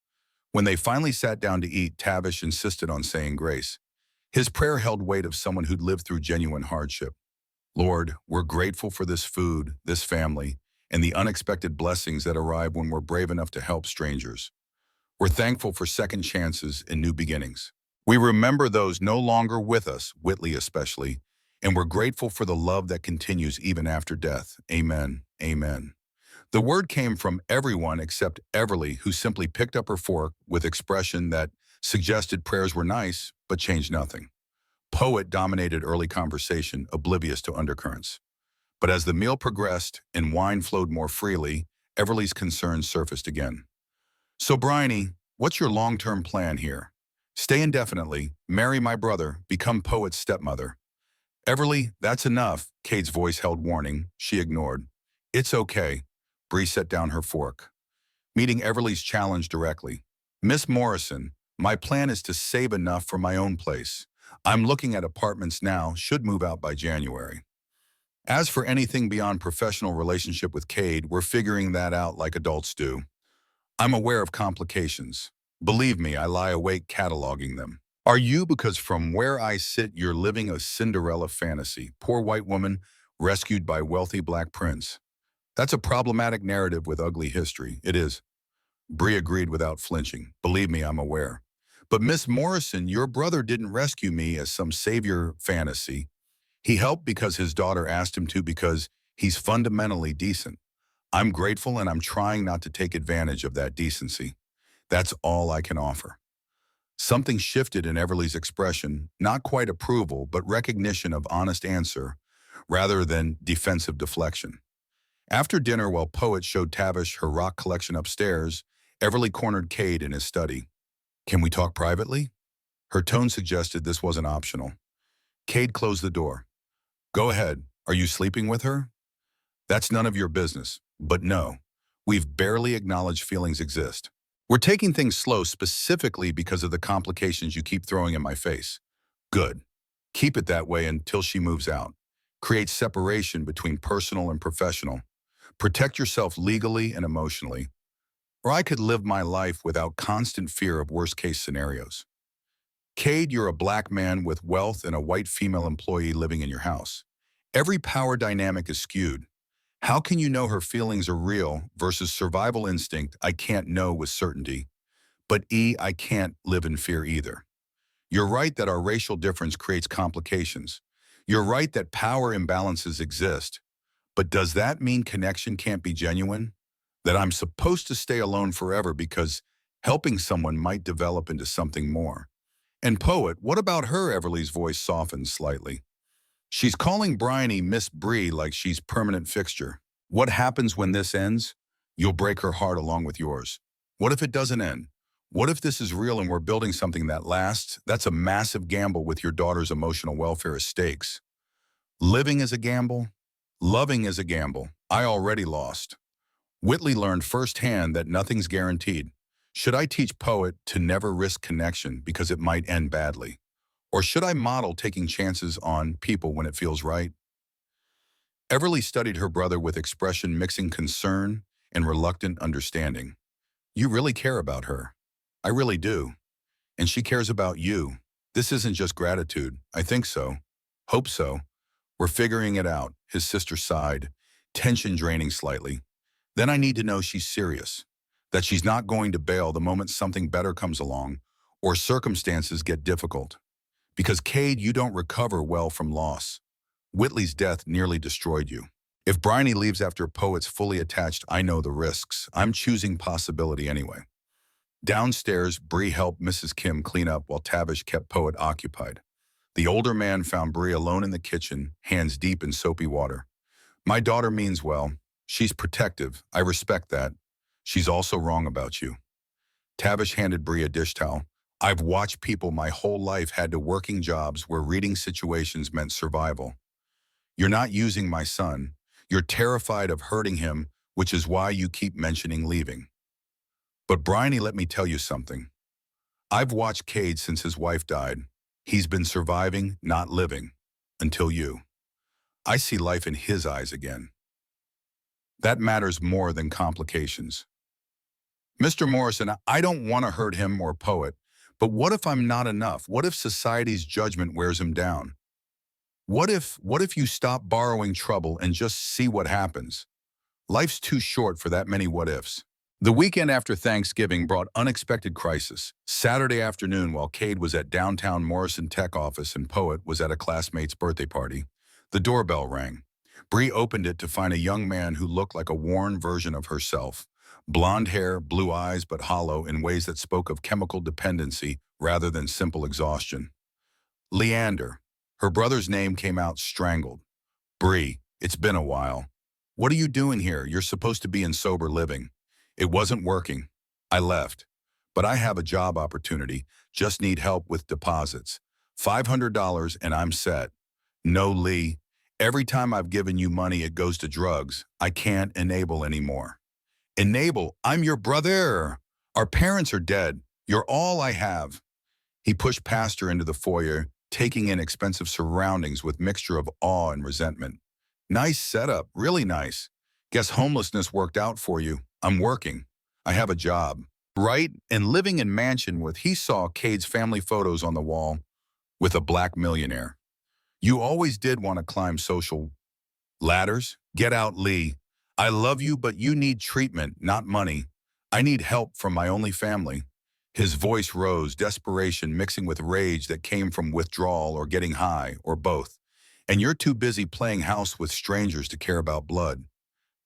When they finally sat down to eat, Tavish insisted on saying grace. His prayer held weight of someone who'd lived through genuine hardship. Lord, we're grateful for this food, this family, and the unexpected blessings that arrive when we're brave enough to help strangers. We're thankful for second chances and new beginnings. We remember those no longer with us, Whitley especially, and we're grateful for the love that continues even after death. Amen. Amen. The word came from everyone except Everly, who simply picked up her fork with expression that suggested prayers were nice, but changed nothing. Poet dominated early conversation, oblivious to undercurrents. But as the meal progressed and wine flowed more freely, Everly's concerns surfaced again. So, Bryony, what's your long-term plan here? Stay indefinitely, marry my brother, become Poet's stepmother. Everly, that's enough, Kate's voice held warning. She ignored. It's okay. Bree set down her fork, meeting Everly's challenge directly. Miss Morrison, my plan is to save enough for my own place. I'm looking at apartments now, should move out by January. As for anything beyond professional relationship with Cade, we're figuring that out like adults do. I'm aware of complications. Believe me, I lie awake cataloging them. Are you? Because from where I sit, you're living a Cinderella fantasy. Poor white woman rescued by wealthy black prince. That's a problematic narrative with ugly history. It is. Bree agreed without flinching. Believe me, I'm aware. But Miss Morrison, your brother didn't rescue me as some savior fantasy. He helped because his daughter asked him to because he's fundamentally decent. I'm grateful and I'm trying not to take advantage of that decency. That's all I can offer. Something shifted in Everly's expression, not quite approval, but recognition of honest answer rather than defensive deflection. After dinner, while Poet showed Tavish her rock collection upstairs, Everly cornered Cade in his study. Can we talk privately? Her tone suggested this wasn't optional. Cade closed the door. Go ahead. Are you sleeping with her? That's none of your business. But no, we've barely acknowledged feelings exist. We're taking things slow specifically because of the complications you keep throwing in my face. Good. Keep it that way until she moves out. Create separation between personal and professional. Protect yourself legally and emotionally. Or I could live my life without constant fear of worst-case scenarios. Cade, you're a black man with wealth and a white female employee living in your house. Every power dynamic is skewed. How can you know her feelings are real versus survival instinct? I can't know with certainty. But I can't live in fear either. You're right that our racial difference creates complications. You're right that power imbalances exist. But does that mean connection can't be genuine? That I'm supposed to stay alone forever because helping someone might develop into something more? And Poet, what about her? Everly's voice softened slightly. She's calling Bryony Miss Bree like she's permanent fixture. What happens when this ends? You'll break her heart along with yours. What if it doesn't end? What if this is real and we're building something that lasts? That's a massive gamble with your daughter's emotional welfare as stakes. Living is a gamble. Loving is a gamble. I already lost. Whitley learned firsthand that nothing's guaranteed. Should I teach Poet to never risk connection because it might end badly? Or should I model taking chances on people when it feels right? Everly studied her brother with expression mixing concern and reluctant understanding. You really care about her. I really do. And she cares about you. This isn't just gratitude. I think so. Hope so. We're figuring it out, his sister sighed, tension draining slightly. Then I need to know she's serious, that she's not going to bail the moment something better comes along or circumstances get difficult. Because Cade, you don't recover well from loss. Whitley's death nearly destroyed you. If Bryony leaves after Poet's fully attached, I know the risks. I'm choosing possibility anyway. Downstairs, Bree helped Mrs. Kim clean up while Tavish kept Poet occupied. The older man found Bree alone in the kitchen, hands deep in soapy water. My daughter means well. She's protective. I respect that. She's also wrong about you. Tavish handed Bree a dish towel. I've watched people my whole life had to working jobs where reading situations meant survival. You're not using my son. You're terrified of hurting him, which is why you keep mentioning leaving. But Bryony, let me tell you something. I've watched Cade since his wife died. He's been surviving, not living. Until you. I see life in his eyes again. That matters more than complications. Mr. Morrison, I don't want to hurt him or Poet, but what if I'm not enough? What if society's judgment wears him down? What if you stop borrowing trouble and just see what happens? Life's too short for that many what ifs. The weekend after Thanksgiving brought unexpected crisis. Saturday afternoon, while Cade was at downtown Morrison Tech office and Poet was at a classmate's birthday party, the doorbell rang. Bree opened it to find a young man who looked like a worn version of herself. Blonde hair, blue eyes, but hollow in ways that spoke of chemical dependency rather than simple exhaustion. Leander. Her brother's name came out strangled. Bree, it's been a while. What are you doing here? You're supposed to be in sober living. It wasn't working. I left. But I have a job opportunity. Just need help with deposits. $500 and I'm set. No, Lee. Every time I've given you money, it goes to drugs. I can't enable anymore. Enable? I'm your brother. Our parents are dead. You're all I have. He pushed past her into the foyer, taking in expensive surroundings with mixture of awe and resentment. Nice setup, really nice. Guess homelessness worked out for you. I'm working. I have a job. Right? And living in mansion with he saw Cade's family photos on the wall with a black millionaire. You always did want to climb social ladders. Get out, Lee. I love you, but you need treatment, not money. I need help from my only family. His voice rose, desperation mixing with rage that came from withdrawal or getting high, or both. And you're too busy playing house with strangers to care about blood.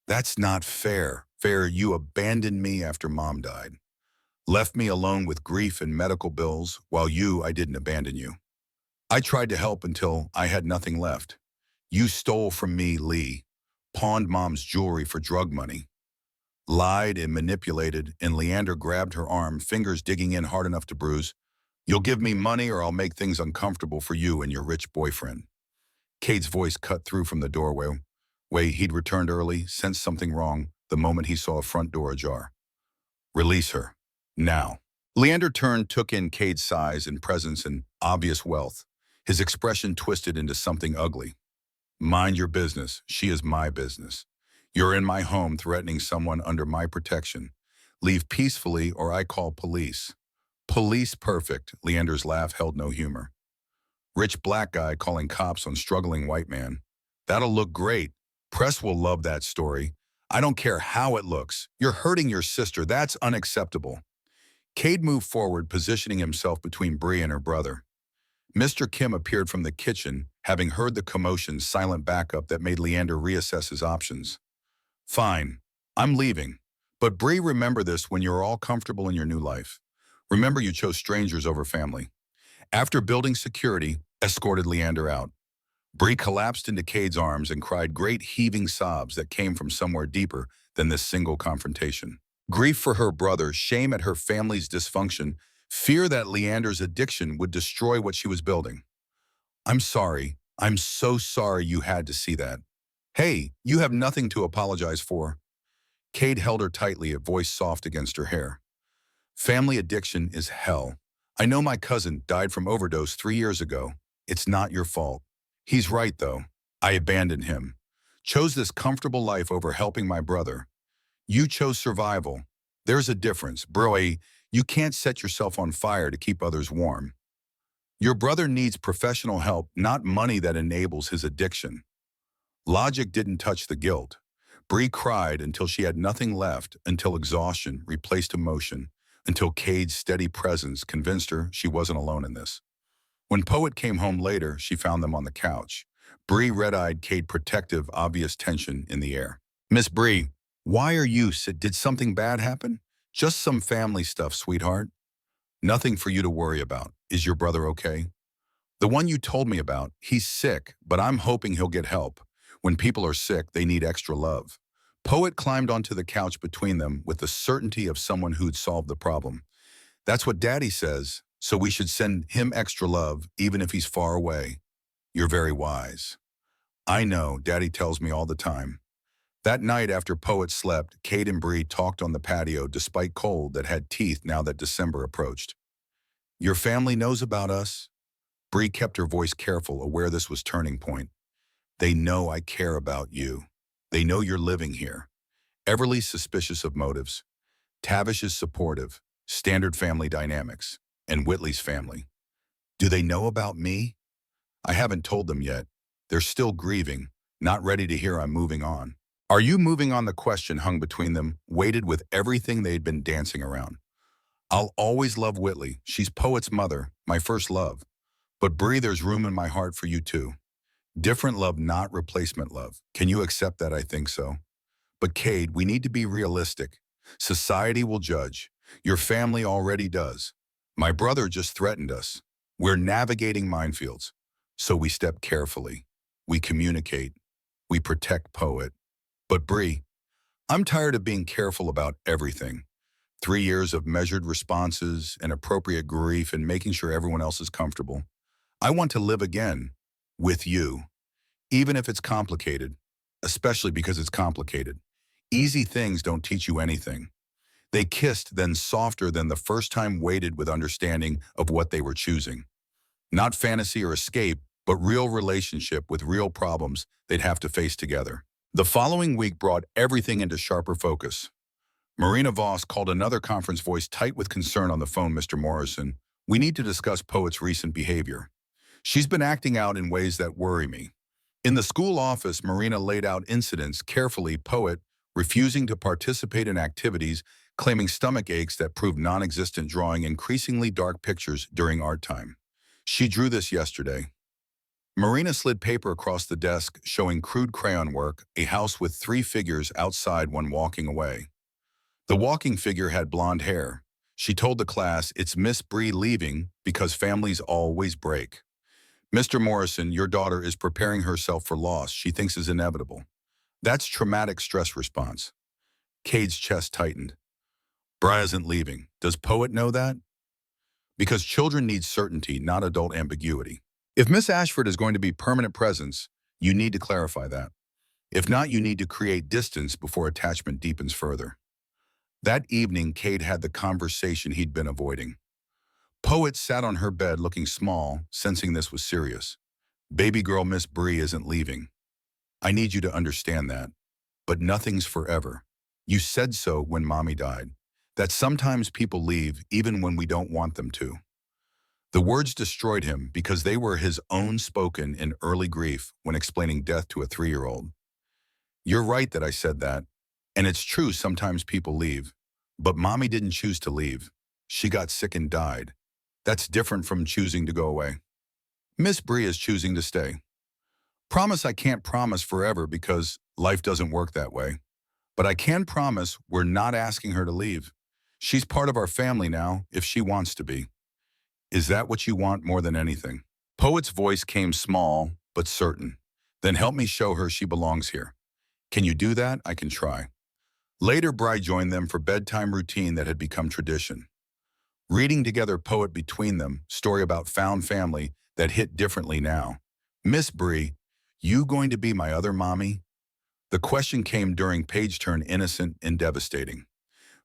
That's not fair. Fair, you abandoned me after Mom died. Left me alone with grief and medical bills, while I didn't abandon you. I tried to help until I had nothing left. You stole from me, Lee. Pawned Mom's jewelry for drug money. Lied and manipulated, and Leander grabbed her arm, fingers digging in hard enough to bruise. You'll give me money or I'll make things uncomfortable for you and your rich boyfriend. Cade's voice cut through from the doorway. He'd returned early, sensed something wrong the moment he saw a front door ajar. Release her. Now. Leander turned, took in Cade's size and presence and obvious wealth. His expression twisted into something ugly. Mind your business. She is my business. You're in my home threatening someone under my protection. Leave peacefully or I call police. Police perfect. Leander's laugh held no humor. Rich black guy calling cops on struggling white man. That'll look great. Press will love that story. I don't care how it looks. You're hurting your sister. That's unacceptable. Cade moved forward, positioning himself between Bree and her brother. Mr. Kim appeared from the kitchen, having heard the commotion's silent backup that made Leander reassess his options. Fine, I'm leaving. But Bree, remember this when you're all comfortable in your new life. Remember you chose strangers over family. After building security, escorted Leander out. Bree collapsed into Cade's arms and cried great heaving sobs that came from somewhere deeper than this single confrontation. Grief for her brother, shame at her family's dysfunction, fear that Leander's addiction would destroy what she was building. I'm sorry. I'm so sorry you had to see that. Hey, you have nothing to apologize for. Cade held her tightly, a voice soft against her hair. Family addiction is hell. I know my cousin died from overdose 3 years ago. It's not your fault. He's right, though. I abandoned him. Chose this comfortable life over helping my brother. You chose survival. There's a difference. Bro, you can't set yourself on fire to keep others warm. Your brother needs professional help, not money that enables his addiction. Logic didn't touch the guilt. Bree cried until she had nothing left, until exhaustion replaced emotion, until Cade's steady presence convinced her she wasn't alone in this. When Poet came home later, she found them on the couch. Bree red-eyed, Cade protective, obvious tension in the air. Miss Bree, why are you sick? Did something bad happen? Just some family stuff, sweetheart. Nothing for you to worry about. Is your brother okay? The one you told me about, he's sick, but I'm hoping he'll get help. When people are sick, they need extra love. Poet climbed onto the couch between them with the certainty of someone who'd solved the problem. That's what Daddy says, so we should send him extra love, even if he's far away. You're very wise. I know, Daddy tells me all the time. That night after Poet slept, Cade and Bree talked on the patio despite cold that had teeth now that December approached. Your family knows about us? Bree kept her voice careful, aware this was turning point. They know I care about you. They know you're living here. Everly's suspicious of motives. Tavish is supportive. Standard family dynamics. And Whitley's family. Do they know about me? I haven't told them yet. They're still grieving, not ready to hear I'm moving on. Are you moving on? The question hung between them, weighted with everything they'd been dancing around. I'll always love Whitley. She's Poet's mother, my first love. But Bree, there's room in my heart for you too. Different love, not replacement love. Can you accept that? I think so. But Cade, we need to be realistic. Society will judge. Your family already does. My brother just threatened us. We're navigating minefields. So we step carefully. We communicate. We protect Poet. But Bree, I'm tired of being careful about everything. 3 years of measured responses and appropriate grief and making sure everyone else is comfortable. I want to live again with you, even if it's complicated, especially because it's complicated. Easy things don't teach you anything. They kissed, then softer than the first time, waited with understanding of what they were choosing. Not fantasy or escape, but real relationship with real problems they'd have to face together. The following week brought everything into sharper focus. Marina Voss called another conference, voice tight with concern on the phone. Mr. Morrison, we need to discuss Poet's recent behavior. She's been acting out in ways that worry me. In the school office, Marina laid out incidents carefully. Poet refusing to participate in activities, claiming stomach aches that proved non-existent, drawing increasingly dark pictures during art time. She drew this yesterday. Marina slid paper across the desk, showing crude crayon work, a house with three figures outside when walking away. The walking figure had blonde hair. She told the class, "It's Miss Bree leaving because families always break. Mr. Morrison, your daughter is preparing herself for loss she thinks is inevitable." That's traumatic stress response. Cade's chest tightened. Bri isn't leaving. Does Poet know that? Because children need certainty, not adult ambiguity. If Miss Ashford is going to be permanent presence, you need to clarify that. If not, you need to create distance before attachment deepens further. That evening, Cade had the conversation he'd been avoiding. Poet sat on her bed looking small, sensing this was serious. "Baby girl Miss Bree isn't leaving. I need you to understand that. But nothing's forever. You said so when Mommy died. That sometimes people leave even when we don't want them to." The words destroyed him because they were his own, spoken in early grief when explaining death to a 3-year-old. "You're right that I said that. And it's true sometimes people leave. But Mommy didn't choose to leave. She got sick and died. That's different from choosing to go away. Miss Bree is choosing to stay. Promise I can't promise forever because life doesn't work that way. But I can promise we're not asking her to leave. She's part of our family now if she wants to be. Is that what you want more than anything?" Poet's voice came small but certain. "Then help me show her she belongs here. Can you do that? I can try." Later, Bri joined them for bedtime routine that had become tradition. Reading together, Poet between them, story about found family that hit differently now. "Miss Bree, you going to be my other mommy?" The question came during page turn, innocent and devastating.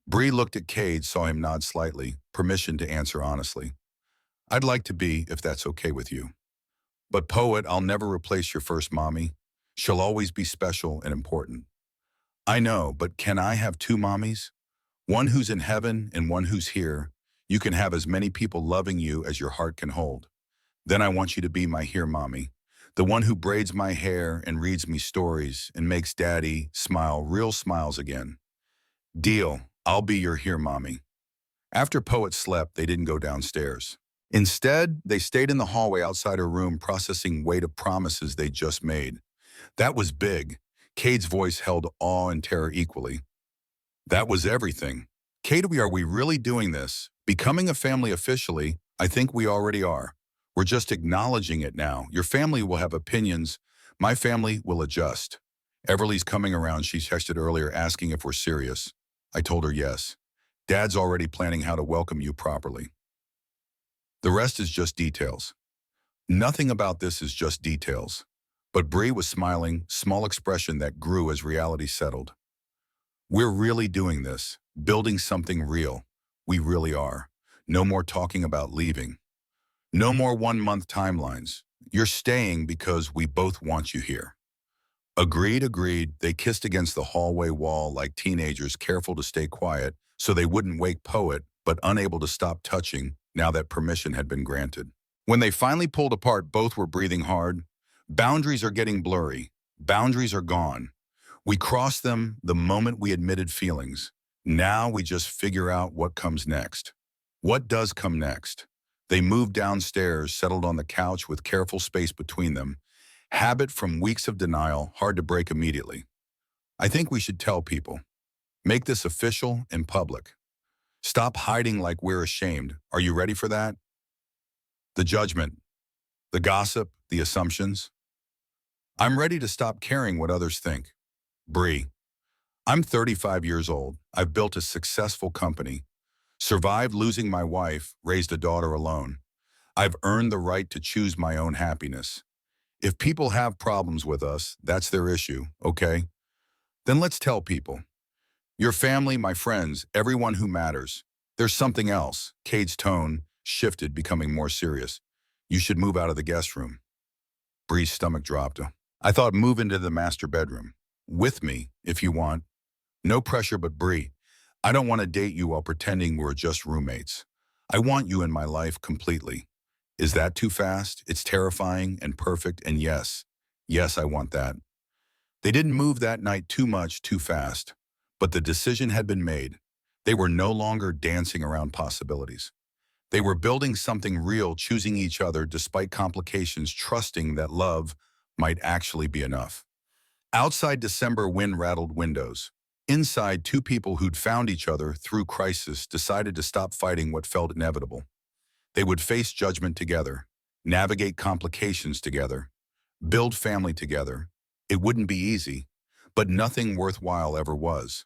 Bree looked at Cade, saw him nod slightly, permission to answer honestly. "I'd like to be, if that's okay with you. But Poet, I'll never replace your first mommy. She'll always be special and important." "I know, but can I have two mommies? One who's in heaven and one who's here. You can have as many people loving you as your heart can hold. Then I want you to be my here mommy. The one who braids my hair and reads me stories and makes Daddy smile real smiles again. Deal, I'll be your here mommy." After Poet slept, they didn't go downstairs. Instead, they stayed in the hallway outside her room, processing weight of promises they just made. That was big. Cade's voice held awe and terror equally. "That was everything. Cade, are we really doing this? Becoming a family officially? I think we already are. We're just acknowledging it now. Your family will have opinions. My family will adjust. Everly's coming around," she texted earlier, asking if we're serious. I told her yes. Dad's already planning how to welcome you properly. The rest is just details. Nothing about this is just details. But Bree was smiling, small expression that grew as reality settled. "We're really doing this, building something real. We really are. No more talking about leaving. No more 1-month timelines. You're staying because we both want you here." Agreed, agreed. They kissed against the hallway wall like teenagers, careful to stay quiet so they wouldn't wake Poet, but unable to stop touching now that permission had been granted. When they finally pulled apart, both were breathing hard. Boundaries are getting blurry. Boundaries are gone. We crossed them the moment we admitted feelings. Now we just figure out what comes next. What does come next? They moved downstairs, settled on the couch with careful space between them. Habit from weeks of denial, hard to break immediately. "I think we should tell people. Make this official and public. Stop hiding like we're ashamed. Are you ready for that? The judgment, the gossip, the assumptions. I'm ready to stop caring what others think. Bree, I'm 35 years old. I've built a successful company, survived losing my wife, raised a daughter alone. I've earned the right to choose my own happiness. If people have problems with us, that's their issue, okay? Then let's tell people. Your family, my friends, everyone who matters. There's something else." Cade's tone shifted, becoming more serious. "You should move out of the guest room." Bree's stomach dropped. "I thought move into the master bedroom. With me, if you want. No pressure, but Bree, I don't want to date you while pretending we're just roommates. I want you in my life completely. Is that too fast? It's terrifying and perfect, and yes, I want that." They didn't move that night too much, too fast. But the decision had been made. They were no longer dancing around possibilities. They were building something real, choosing each other despite complications, trusting that love might actually be enough. Outside, December wind rattled windows. Inside, two people who'd found each other through crisis decided to stop fighting what felt inevitable. They would face judgment together, navigate complications together, build family together. It wouldn't be easy, but nothing worthwhile ever was.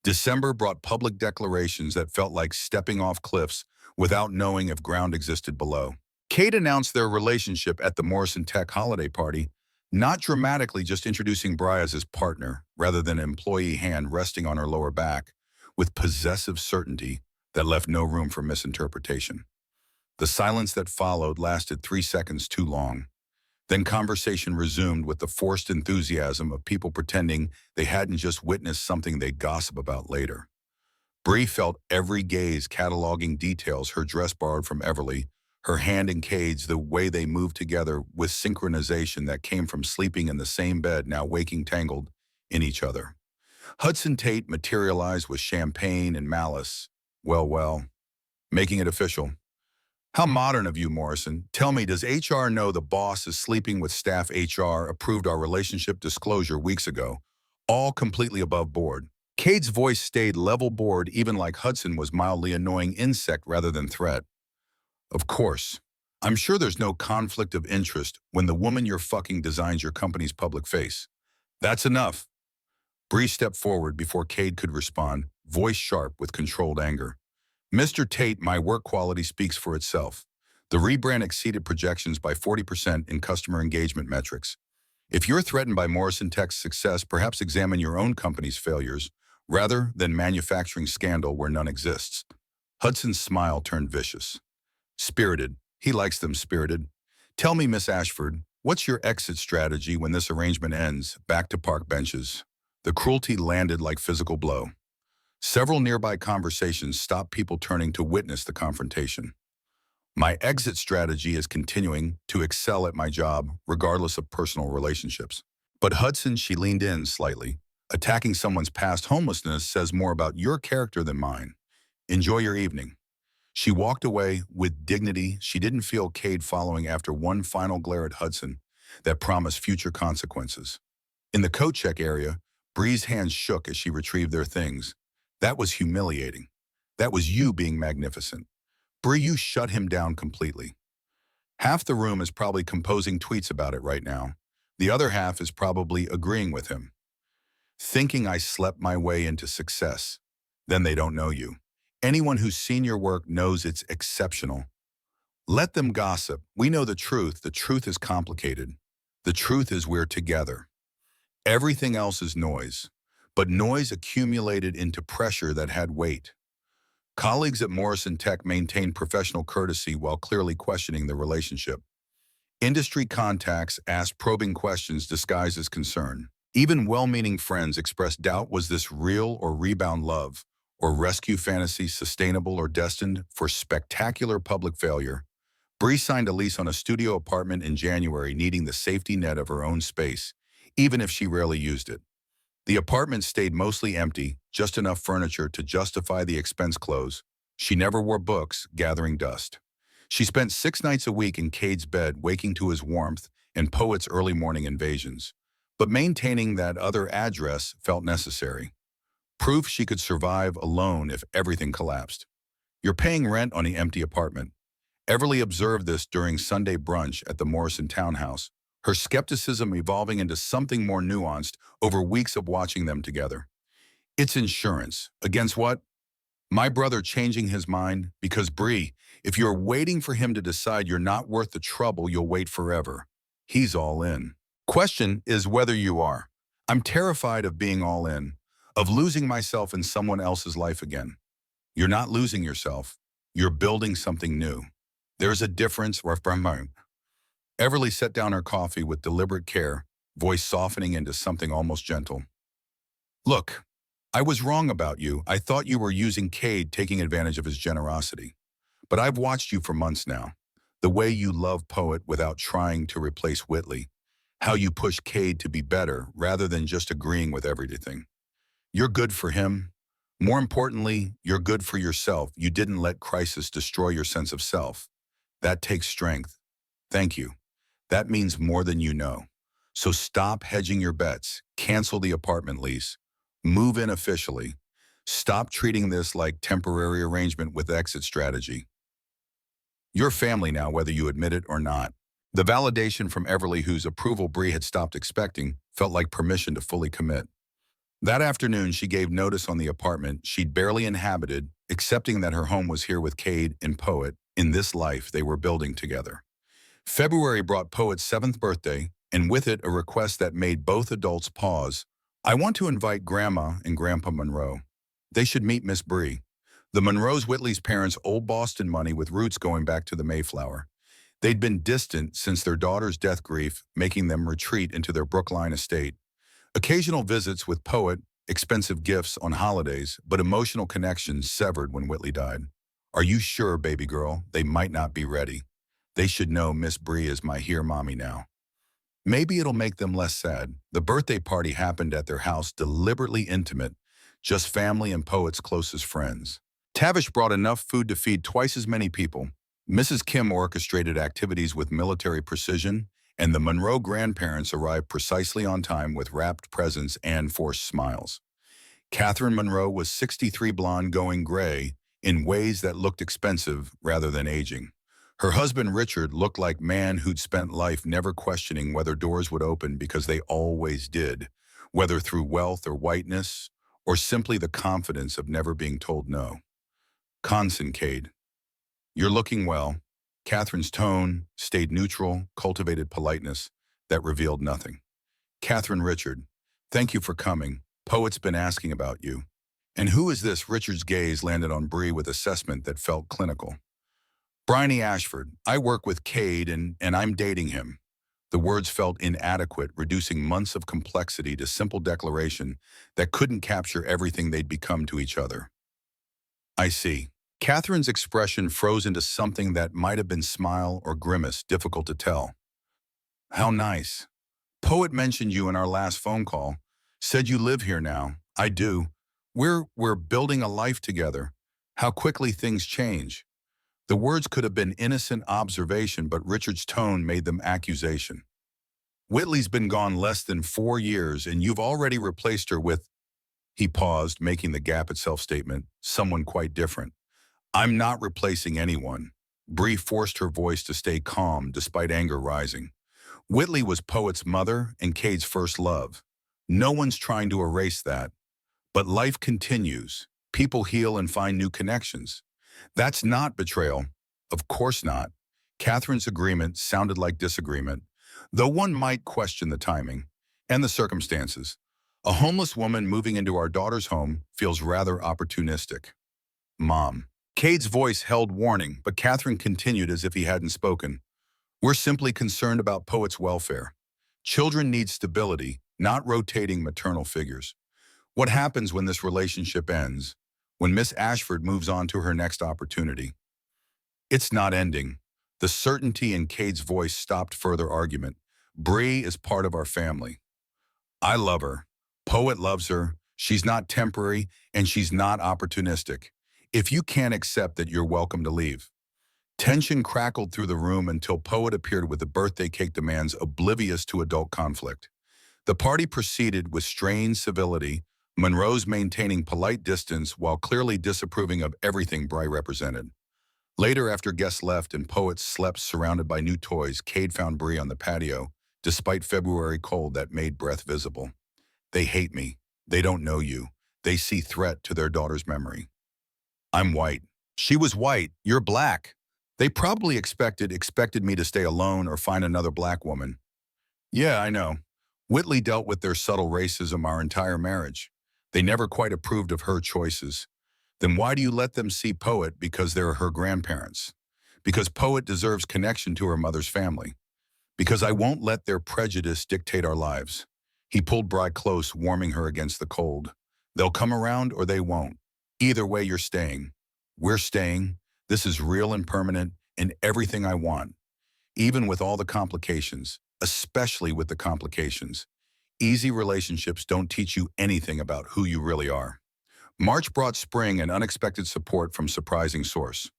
December brought public declarations that felt like stepping off cliffs without knowing if ground existed below. Kate announced their relationship at the Morrison Tech holiday party, not dramatically, just introducing Bri as his partner, rather than an employee hand resting on her lower back, with possessive certainty that left no room for misinterpretation. The silence that followed lasted 3 seconds too long. Then conversation resumed with the forced enthusiasm of people pretending they hadn't just witnessed something they'd gossip about later. Bree felt every gaze cataloging details: her dress borrowed from Everly, her hand in Cade's, the way they moved together with synchronization that came from sleeping in the same bed, now waking tangled in each other. Hudson Tate materialized with champagne and malice. Well, making it official. How modern of you, Morrison. Tell me, does HR know the boss is sleeping with staff? HR approved our relationship disclosure weeks ago, all completely above board. Cade's voice stayed level board, even like Hudson was mildly annoying insect rather than threat. Of course. I'm sure there's no conflict of interest when the woman you're fucking designs your company's public face. That's enough. Bree stepped forward before Cade could respond, voice sharp with controlled anger. Mr. Tate, my work quality speaks for itself. The rebrand exceeded projections by 40% in customer engagement metrics. If you're threatened by Morrison Tech's success, perhaps examine your own company's failures, rather than manufacturing scandal where none exists. Hudson's smile turned vicious. Spirited. He likes them spirited. Tell me, Miss Ashford, what's your exit strategy when this arrangement ends? Back to park benches. The cruelty landed like physical blow. Several nearby conversations stopped people turning to witness the confrontation. My exit strategy is continuing to excel at my job, regardless of personal relationships. But Hudson, she leaned in slightly. Attacking someone's past homelessness says more about your character than mine. Enjoy your evening. She walked away with dignity. She didn't feel Cade following after one final glare at Hudson that promised future consequences. In the coat check area, Bree's hands shook as she retrieved their things. That was humiliating. That was you being magnificent. Bree, you shut him down completely. Half the room is probably composing tweets about it right now. The other half is probably agreeing with him, thinking I slept my way into success. Then they don't know you. Anyone who's seen your work knows it's exceptional. Let them gossip. We know the truth. The truth is complicated. The truth is we're together. Everything else is noise, but noise accumulated into pressure that had weight. Colleagues at Morrison Tech maintained professional courtesy while clearly questioning the relationship. Industry contacts asked probing questions disguised as concern. Even well-meaning friends expressed doubt: was this real or rebound love, or rescue fantasy, sustainable or destined for spectacular public failure? Bree signed a lease on a studio apartment in January, needing the safety net of her own space, even if she rarely used it. The apartment stayed mostly empty, just enough furniture to justify the expense clothes. She never wore books, gathering dust. She spent 6 nights a week in Cade's bed, waking to his warmth and Poet's early morning invasions. But maintaining that other address felt necessary. Proof she could survive alone if everything collapsed. You're paying rent on the empty apartment. Everly observed this during Sunday brunch at the Morrison townhouse, her skepticism evolving into something more nuanced over weeks of watching them together. It's insurance. Against what? My brother changing his mind? Because Bree, if you're waiting for him to decide you're not worth the trouble, you'll wait forever. He's all in. Question is whether you are. I'm terrified of being all in, of losing myself in someone else's life again. You're not losing yourself. You're building something new. There's a difference. Everly set down her coffee with deliberate care, voice softening into something almost gentle. Look, I was wrong about you. I thought you were using Cade, taking advantage of his generosity. But I've watched you for months now. The way you love Poet without trying to replace Whitley. How you push Cade to be better rather than just agreeing with everything. You're good for him, More importantly, you're good for yourself. You didn't let crisis destroy your sense of self. That takes strength. Thank you. That means more than you know. So stop hedging your bets. Cancel the apartment lease. Move in officially. Stop treating this like temporary arrangement with exit strategy. You're family now, whether you admit it or not. The validation from Everly, whose approval Bree had stopped expecting, felt like permission to fully commit. That afternoon, she gave notice on the apartment she'd barely inhabited, accepting that her home was here with Cade and Poet in this life they were building together. February brought Poet's 7th birthday, and with it a request that made both adults pause. I want to invite Grandma and Grandpa Monroe. They should meet Miss Bree. The Monroes Whitley's parents' old Boston money with roots going back to the Mayflower. They'd been distant since their daughter's death grief, making them retreat into their Brookline estate. Occasional visits with Poet, expensive gifts on holidays, but emotional connections severed when Whitley died. Are you sure, baby girl? They might not be ready. They should know Miss Bree is my here mommy now. Maybe it'll make them less sad. The birthday party happened at their house, deliberately intimate, just family and Poet's closest friends. Tavish brought enough food to feed twice as many people. Mrs. Kim orchestrated activities with military precision, and the Monroe grandparents arrived precisely on time with wrapped presents and forced smiles. Catherine Monroe was 63, blonde going gray in ways that looked expensive rather than aging. Her husband Richard looked like man who'd spent life never questioning whether doors would open because they always did, whether through wealth or whiteness, or simply the confidence of never being told no. Conson Cade. You're looking well. Catherine's tone stayed neutral, cultivated politeness that revealed nothing. Catherine Richard. Thank you for coming. Poet's been asking about you. And who is this? Richard's gaze landed on Bree with assessment that felt clinical. Bryony Ashford. I work with Cade and I'm dating him. The words felt inadequate, reducing months of complexity to simple declaration that couldn't capture everything they'd become to each other. I see. Catherine's expression froze into something that might have been smile or grimace, difficult to tell. How nice. Poet mentioned you in our last phone call. Said you live here now. I do. We're building a life together. How quickly things change. The words could have been innocent observation, but Richard's tone made them accusation. Whitley's been gone less than 4 years, and you've already replaced her with, he paused, making the gap itself statement, someone quite different. I'm not replacing anyone. Bree forced her voice to stay calm despite anger rising. Whitley was Poet's mother and Cade's first love. No one's trying to erase that. But life continues. People heal and find new connections. That's not betrayal. Of course not. Catherine's agreement sounded like disagreement, though one might question the timing and the circumstances. A homeless woman moving into our daughter's home feels rather opportunistic. Mom. Cade's voice held warning, but Catherine continued as if he hadn't spoken. We're simply concerned about Poet's welfare. Children need stability, not rotating maternal figures. What happens when this relationship ends? When Miss Ashford moves on to her next opportunity? It's not ending. The certainty in Cade's voice stopped further argument. Bree is part of our family. I love her. Poet loves her. She's not temporary, and she's not opportunistic. If you can't accept that, you're welcome to leave. Tension crackled through the room until Poet appeared with the birthday cake demands, oblivious to adult conflict. The party proceeded with strained civility, Monroe's maintaining polite distance while clearly disapproving of everything Bry represented. Later, after guests left and Poet slept surrounded by new toys, Cade found Bree on the patio, despite February cold that made breath visible. They hate me. They don't know you. They see threat to their daughter's memory. I'm white. She was white. You're black. They probably expected me to stay alone or find another black woman. Yeah, I know. Whitley dealt with their subtle racism our entire marriage. They never quite approved of her choices. Then why do you let them see Poet? Because they're her grandparents. Because Poet deserves connection to her mother's family. Because I won't let their prejudice dictate our lives. He pulled Bry close, warming her against the cold. They'll come around or they won't. Either way, you're staying. We're staying. This is real and permanent and everything I want. Even with all the complications, especially with the complications. Easy relationships don't teach you anything about who you really are. March brought spring and unexpected support from surprising source.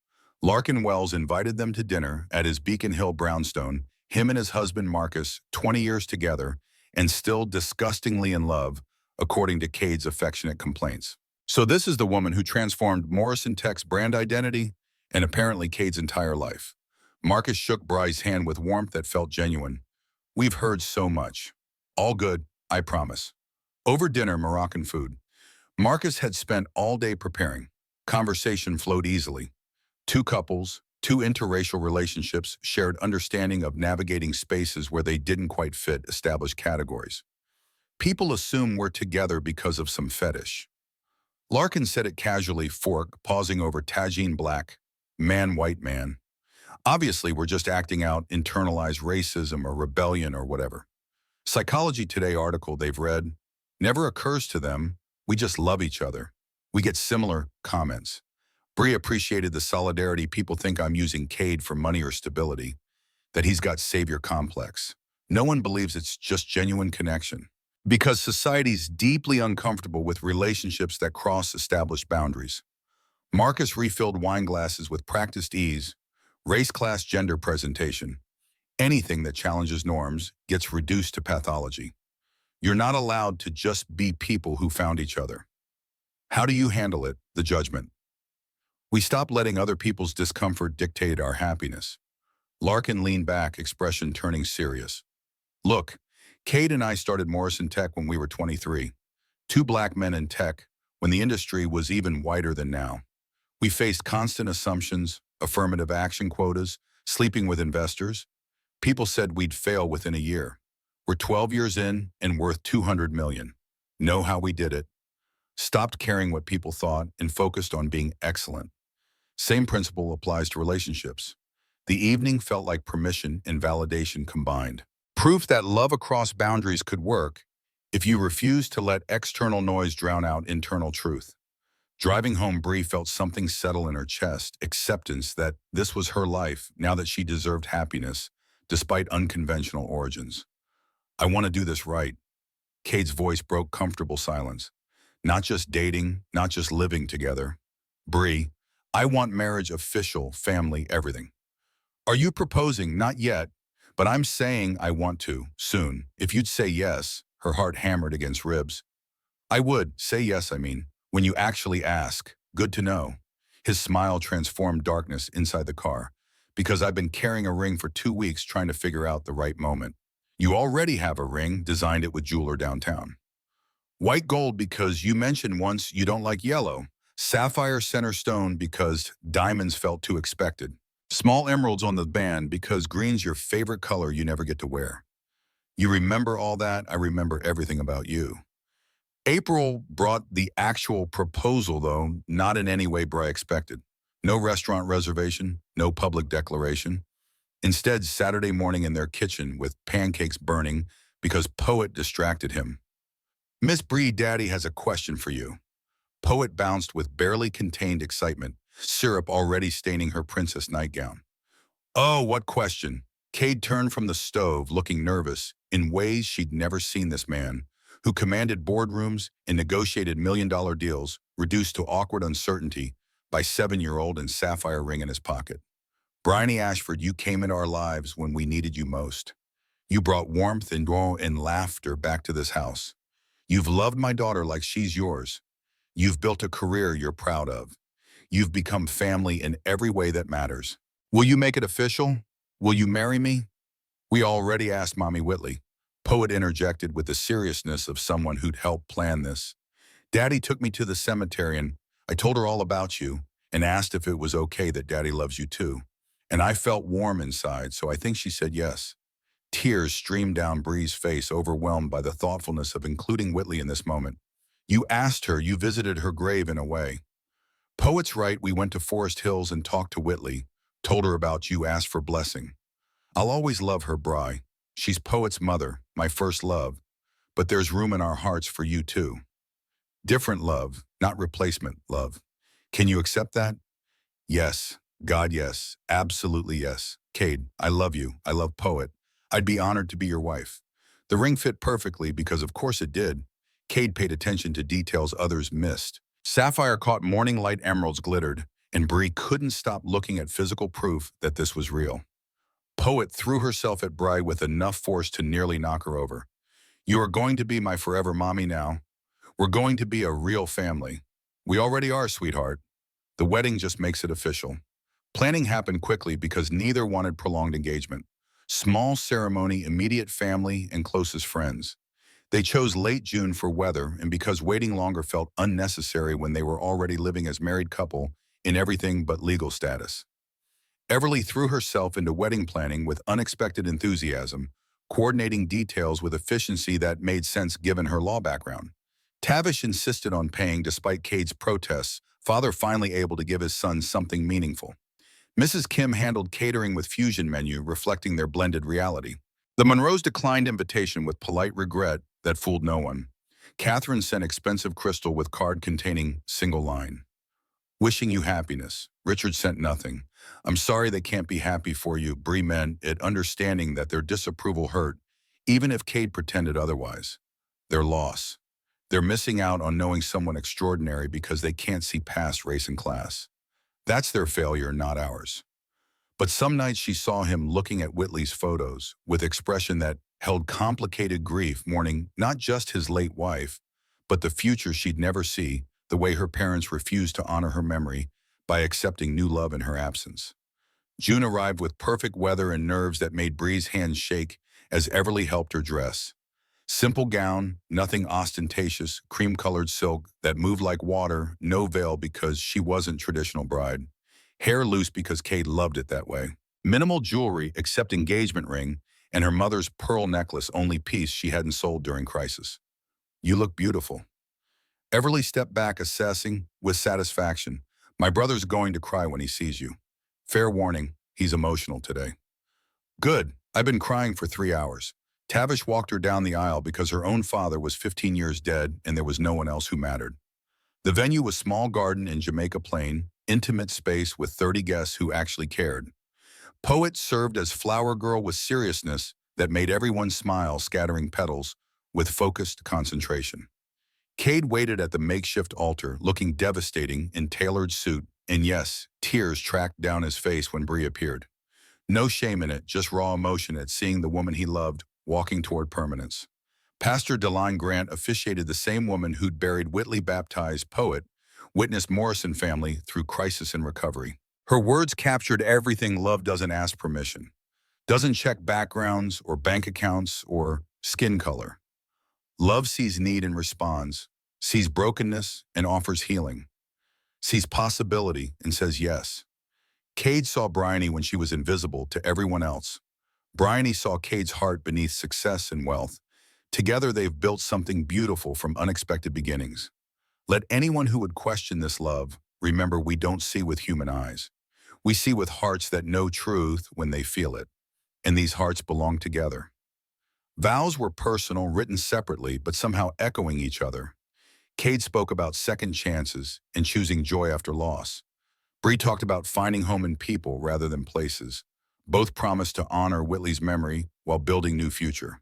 Larkin Wells invited them to dinner at his Beacon Hill brownstone, him and his husband Marcus, 20 years together, and still disgustingly in love, according to Cade's affectionate complaints. So this is the woman who transformed Morrison Tech's brand identity and apparently Cade's entire life. Marcus shook Bry's hand with warmth that felt genuine. We've heard so much. All good, I promise. Over dinner, Moroccan food. Marcus had spent all day preparing. Conversation flowed easily. Two couples, two interracial relationships shared understanding of navigating spaces where they didn't quite fit established categories. People assume we're together because of some fetish. Larkin said it casually, fork, pausing over tagine black, man, white man. Obviously, we're just acting out internalized racism or rebellion or whatever. Psychology Today article they've read never occurs to them. We just love each other. We get similar comments. Bree appreciated the solidarity. People think I'm using Cade for money or stability, that he's got savior complex. No one believes it's just genuine connection. Because society's deeply uncomfortable with relationships that cross established boundaries. Marcus refilled wine glasses with practiced ease, race, class, gender presentation. Anything that challenges norms gets reduced to pathology. You're not allowed to just be people who found each other. How do you handle it, the judgment? We stopped letting other people's discomfort dictate our happiness. Larkin leaned back, expression turning serious. Look, Cade and I started Morrison Tech when we were 23. Two black men in tech, when the industry was even whiter than now. We faced constant assumptions, affirmative action quotas, sleeping with investors. People said we'd fail within a year. We're 12 years in and worth $200 million. Know how we did it. Stopped caring what people thought and focused on being excellent. Same principle applies to relationships. The evening felt like permission and validation combined. Proof that love across boundaries could work if you refused to let external noise drown out internal truth. Driving home, Bree felt something settle in her chest, acceptance that this was her life now that she deserved happiness, despite unconventional origins. I want to do this right. Cade's voice broke comfortable silence. Not just dating, not just living together. Bree, I want marriage official, family, everything. Are you proposing? Not yet, but I'm saying I want to, soon. If you'd say yes, her heart hammered against ribs. I would, say yes, I mean, when you actually ask. Good to know. His smile transformed darkness inside the car. Because I've been carrying a ring for 2 weeks trying to figure out the right moment. You already have a ring, designed it with jeweler downtown. White gold because you mentioned once you don't like yellow. Sapphire center stone because diamonds felt too expected. Small emeralds on the band because green's your favorite color you never get to wear. You remember all that? I remember everything about you. April brought the actual proposal, though, not in any way Bri expected. No restaurant reservation, no public declaration. Instead, Saturday morning in their kitchen with pancakes burning because Poet distracted him. Miss Bree, Daddy has a question for you. Poet bounced with barely contained excitement, syrup already staining her princess nightgown. Oh, what question? Cade turned from the stove, looking nervous, in ways she'd never seen this man, who commanded boardrooms and negotiated million-dollar deals, reduced to awkward uncertainty by 7-year-old and sapphire ring in his pocket. Bryony Ashford, you came into our lives when we needed you most. You brought warmth and laughter back to this house. You've loved my daughter like she's yours. You've built a career you're proud of. You've become family in every way that matters. Will you make it official? Will you marry me? We already asked Mommy Whitley. Poet interjected with the seriousness of someone who'd helped plan this. Daddy took me to the cemetery and I told her all about you and asked if it was okay that Daddy loves you too. And I felt warm inside, so I think she said yes. Tears streamed down Bree's face, overwhelmed by the thoughtfulness of including Whitley in this moment. You asked her, you visited her grave in a way. Poet's right, we went to Forest Hills and talked to Whitley, told her about you, asked for blessing. I'll always love her, Bri. She's Poet's mother, my first love. But there's room in our hearts for you too. Different love, not replacement love. Can you accept that? Yes. God, yes. Absolutely yes. Cade, I love you. I love Poet. I'd be honored to be your wife. The ring fit perfectly because of course it did. Cade paid attention to details others missed. Sapphire caught morning light emeralds glittered, and Bree couldn't stop looking at physical proof that this was real. Poet threw herself at Bri with enough force to nearly knock her over. You are going to be my forever mommy now. We're going to be a real family. We already are, sweetheart. The wedding just makes it official. Planning happened quickly because neither wanted prolonged engagement. Small ceremony, immediate family, and closest friends. They chose late June for weather and because waiting longer felt unnecessary when they were already living as married couple in everything but legal status. Everly threw herself into wedding planning with unexpected enthusiasm, coordinating details with efficiency that made sense given her law background. Tavish insisted on paying despite Cade's protests, father finally able to give his son something meaningful. Mrs. Kim handled catering with fusion menu, reflecting their blended reality. The Monroes declined invitation with polite regret that fooled no one. Catherine sent expensive crystal with card containing single line. Wishing you happiness. Richard sent nothing. I'm sorry they can't be happy for you, Bree meant it, understanding that their disapproval hurt, even if Cade pretended otherwise. Their loss. They're missing out on knowing someone extraordinary because they can't see past race and class. That's their failure, not ours. But some nights she saw him looking at Whitley's photos with expression that held complicated grief, mourning not just his late wife, but the future she'd never see, the way her parents refused to honor her memory by accepting new love in her absence. June arrived with perfect weather and nerves that made Bree's hands shake as Everly helped her dress. Simple gown, nothing ostentatious, cream-colored silk that moved like water, no veil because she wasn't traditional bride. Hair loose because Cade loved it that way. Minimal jewelry except engagement ring and her mother's pearl necklace, only piece she hadn't sold during crisis. You look beautiful. Everly stepped back, assessing with satisfaction. My brother's going to cry when he sees you. Fair warning, he's emotional today. Good. I've been crying for 3 hours. Tavish walked her down the aisle because her own father was 15 years dead and there was no one else who mattered. The venue was small garden in Jamaica Plain, intimate space with 30 guests who actually cared. Poet served as flower girl with seriousness that made everyone smile, scattering petals with focused concentration. Cade waited at the makeshift altar, looking devastating in tailored suit, and yes, tears tracked down his face when Bree appeared. No shame in it, just raw emotion at seeing the woman he loved walking toward permanence. Pastor Deline Grant officiated, the same woman who'd buried Whitley baptized Poet, witnessed Morrison family through crisis and recovery. Her words captured everything love doesn't ask permission, doesn't check backgrounds or bank accounts or skin color. Love sees need and responds, sees brokenness and offers healing, sees possibility and says yes. Cade saw Bryony when she was invisible to everyone else. Bryony saw Cade's heart beneath success and wealth. Together they've built something beautiful from unexpected beginnings. Let anyone who would question this love remember we don't see with human eyes. We see with hearts that know truth when they feel it, and these hearts belong together. Vows were personal, written separately, but somehow echoing each other. Cade spoke about second chances and choosing joy after loss. Bree talked about finding home in people rather than places. Both promised to honor Whitley's memory while building new future.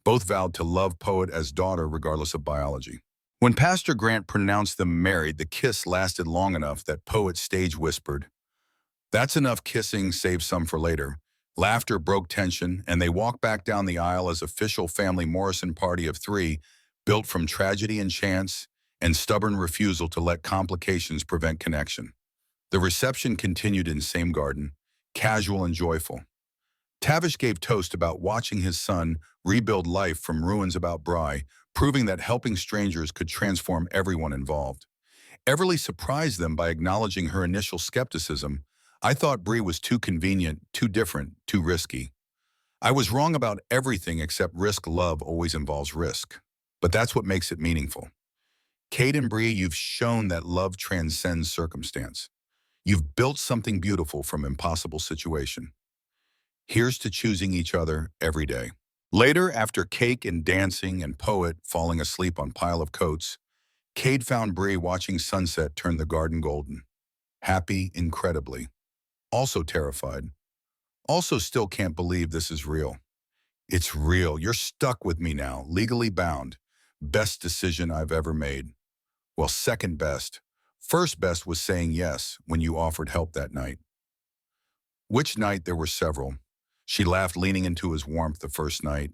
Both vowed to love Poet as daughter regardless of biology. When Pastor Grant pronounced them married, the kiss lasted long enough that Poet stage whispered, "That's enough kissing, save some for later." Laughter broke tension, and they walked back down the aisle as official family Morrison party of 3, built from tragedy and chance and stubborn refusal to let complications prevent connection. The reception continued in same garden, casual and joyful. Tavish gave toast about watching his son rebuild life from ruins about Bry, proving that helping strangers could transform everyone involved. Everly surprised them by acknowledging her initial skepticism. I thought Bree was too convenient, too different, too risky. I was wrong about everything except risk. Love always involves risk. But that's what makes it meaningful. Cade and Bree, you've shown that love transcends circumstance. You've built something beautiful from impossible situation. Here's to choosing each other every day. Later, after cake and dancing and Poet falling asleep on pile of coats, Cade found Bree watching sunset turn the garden golden. Happy incredibly. Also terrified. Also still can't believe this is real. It's real. You're stuck with me now, legally bound. Best decision I've ever made. Well, second best. First best was saying yes when you offered help that night. Which night there were several. She laughed, leaning into his warmth the first night.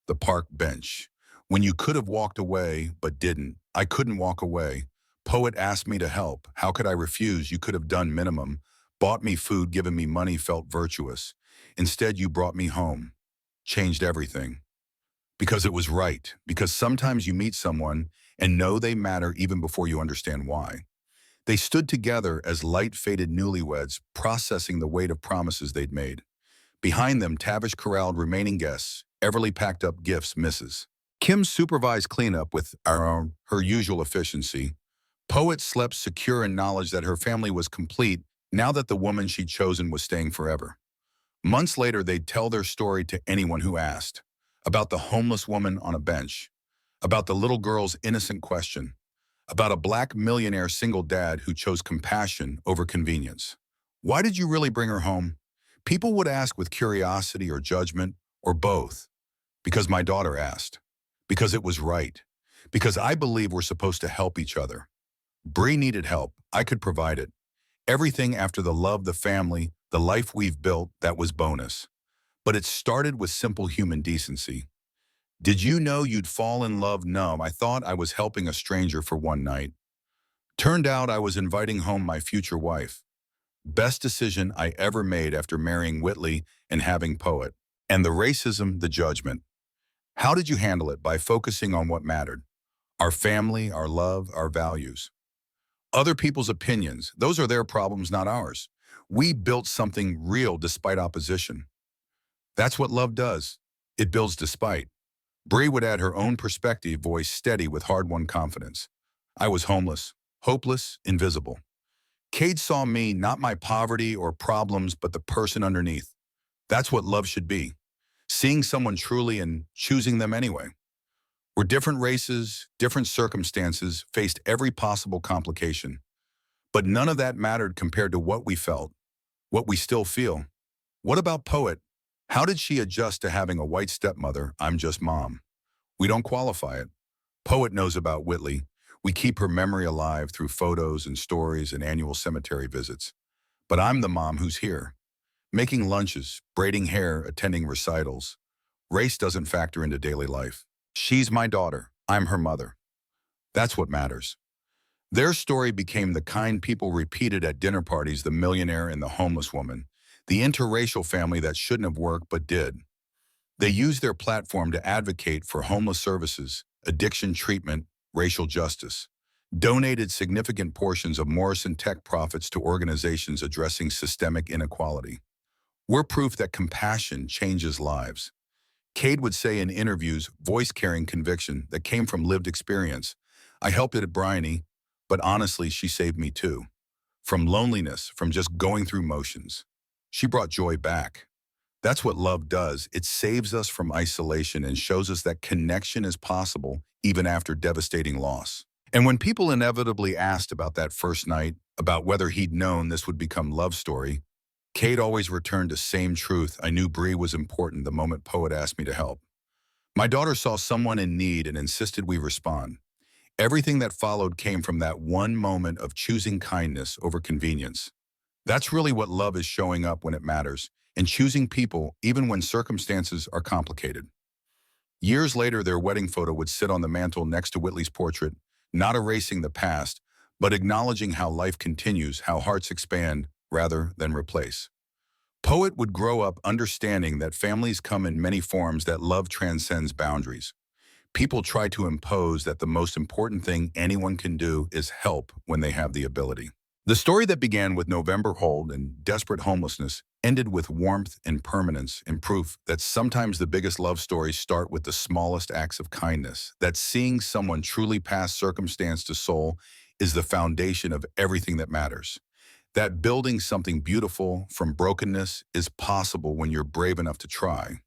The park bench. When you could have walked away, but didn't. I couldn't walk away. Poet asked me to help. How could I refuse? You could have done minimum. Bought me food, given me money, felt virtuous. Instead, you brought me home. Changed everything. Because it was right. Because sometimes you meet someone and know they matter even before you understand why. They stood together as light-faded newlyweds, processing the weight of promises they'd made. Behind them, Tavish corralled remaining guests. Everly packed up gifts, Mrs. Kim supervised cleanup with her usual efficiency. Poet slept secure in knowledge that her family was complete now that the woman she'd chosen was staying forever. Months later, they'd tell their story to anyone who asked. About the homeless woman on a bench. About the little girl's innocent question. About a black millionaire single dad who chose compassion over convenience. Why did you really bring her home? People would ask with curiosity or judgment, or both. Because my daughter asked. Because it was right. Because I believe we're supposed to help each other. Bree needed help. I could provide it. Everything after the love, the family, the life we've built, that was bonus. But it started with simple human decency. Did you know you'd fall in love? No, I thought I was helping a stranger for one night. Turned out I was inviting home my future wife. Best decision I ever made after marrying Whitley and having Poet. And the racism, the judgment. How did you handle it? By focusing on what mattered. Our family, our love, our values. Other people's opinions, those are their problems, not ours. We built something real despite opposition. That's what love does. It builds despite. Bree would add her own perspective, voice steady with hard-won confidence. I was homeless, hopeless, invisible. Cade saw me, not my poverty or problems, but the person underneath. That's what love should be. Seeing someone truly and choosing them anyway. We're different races, different circumstances, faced every possible complication. But none of that mattered compared to what we felt, what we still feel. What about Poet? How did she adjust to having a white stepmother? I'm just mom. We don't qualify it. Poet knows about Whitley. We keep her memory alive through photos and stories and annual cemetery visits. But I'm the mom who's here. Making lunches, braiding hair, attending recitals. Race doesn't factor into daily life. She's my daughter. I'm her mother. That's what matters. Their story became the kind people repeated at dinner parties, the millionaire and the homeless woman, the interracial family that shouldn't have worked but did. They used their platform to advocate for homeless services, addiction treatment, racial justice, donated significant portions of Morrison Tech profits to organizations addressing systemic inequality. We're proof that compassion changes lives. Cade would say in interviews, voice-carrying conviction that came from lived experience. I helped it at Bryony, but honestly, she saved me too. From loneliness, from just going through motions. She brought joy back. That's what love does. It saves us from isolation and shows us that connection is possible even after devastating loss. And when people inevitably asked about that first night, about whether he'd known this would become love story, Cade always returned to same truth. I knew Bree was important the moment Poet asked me to help. My daughter saw someone in need and insisted we respond. Everything that followed came from that one moment of choosing kindness over convenience. That's really what love is, showing up when it matters and choosing people even when circumstances are complicated. Years later, their wedding photo would sit on the mantle next to Whitley's portrait, not erasing the past, but acknowledging how life continues, how hearts expand rather than replace. Poet would grow up understanding that families come in many forms, that love transcends boundaries. People try to impose that the most important thing anyone can do is help when they have the ability. The story that began with November hold and desperate homelessness ended with warmth and permanence, and proof that sometimes the biggest love stories start with the smallest acts of kindness, that seeing someone truly past circumstance to soul is the foundation of everything that matters. That building something beautiful from brokenness is possible when you're brave enough to try.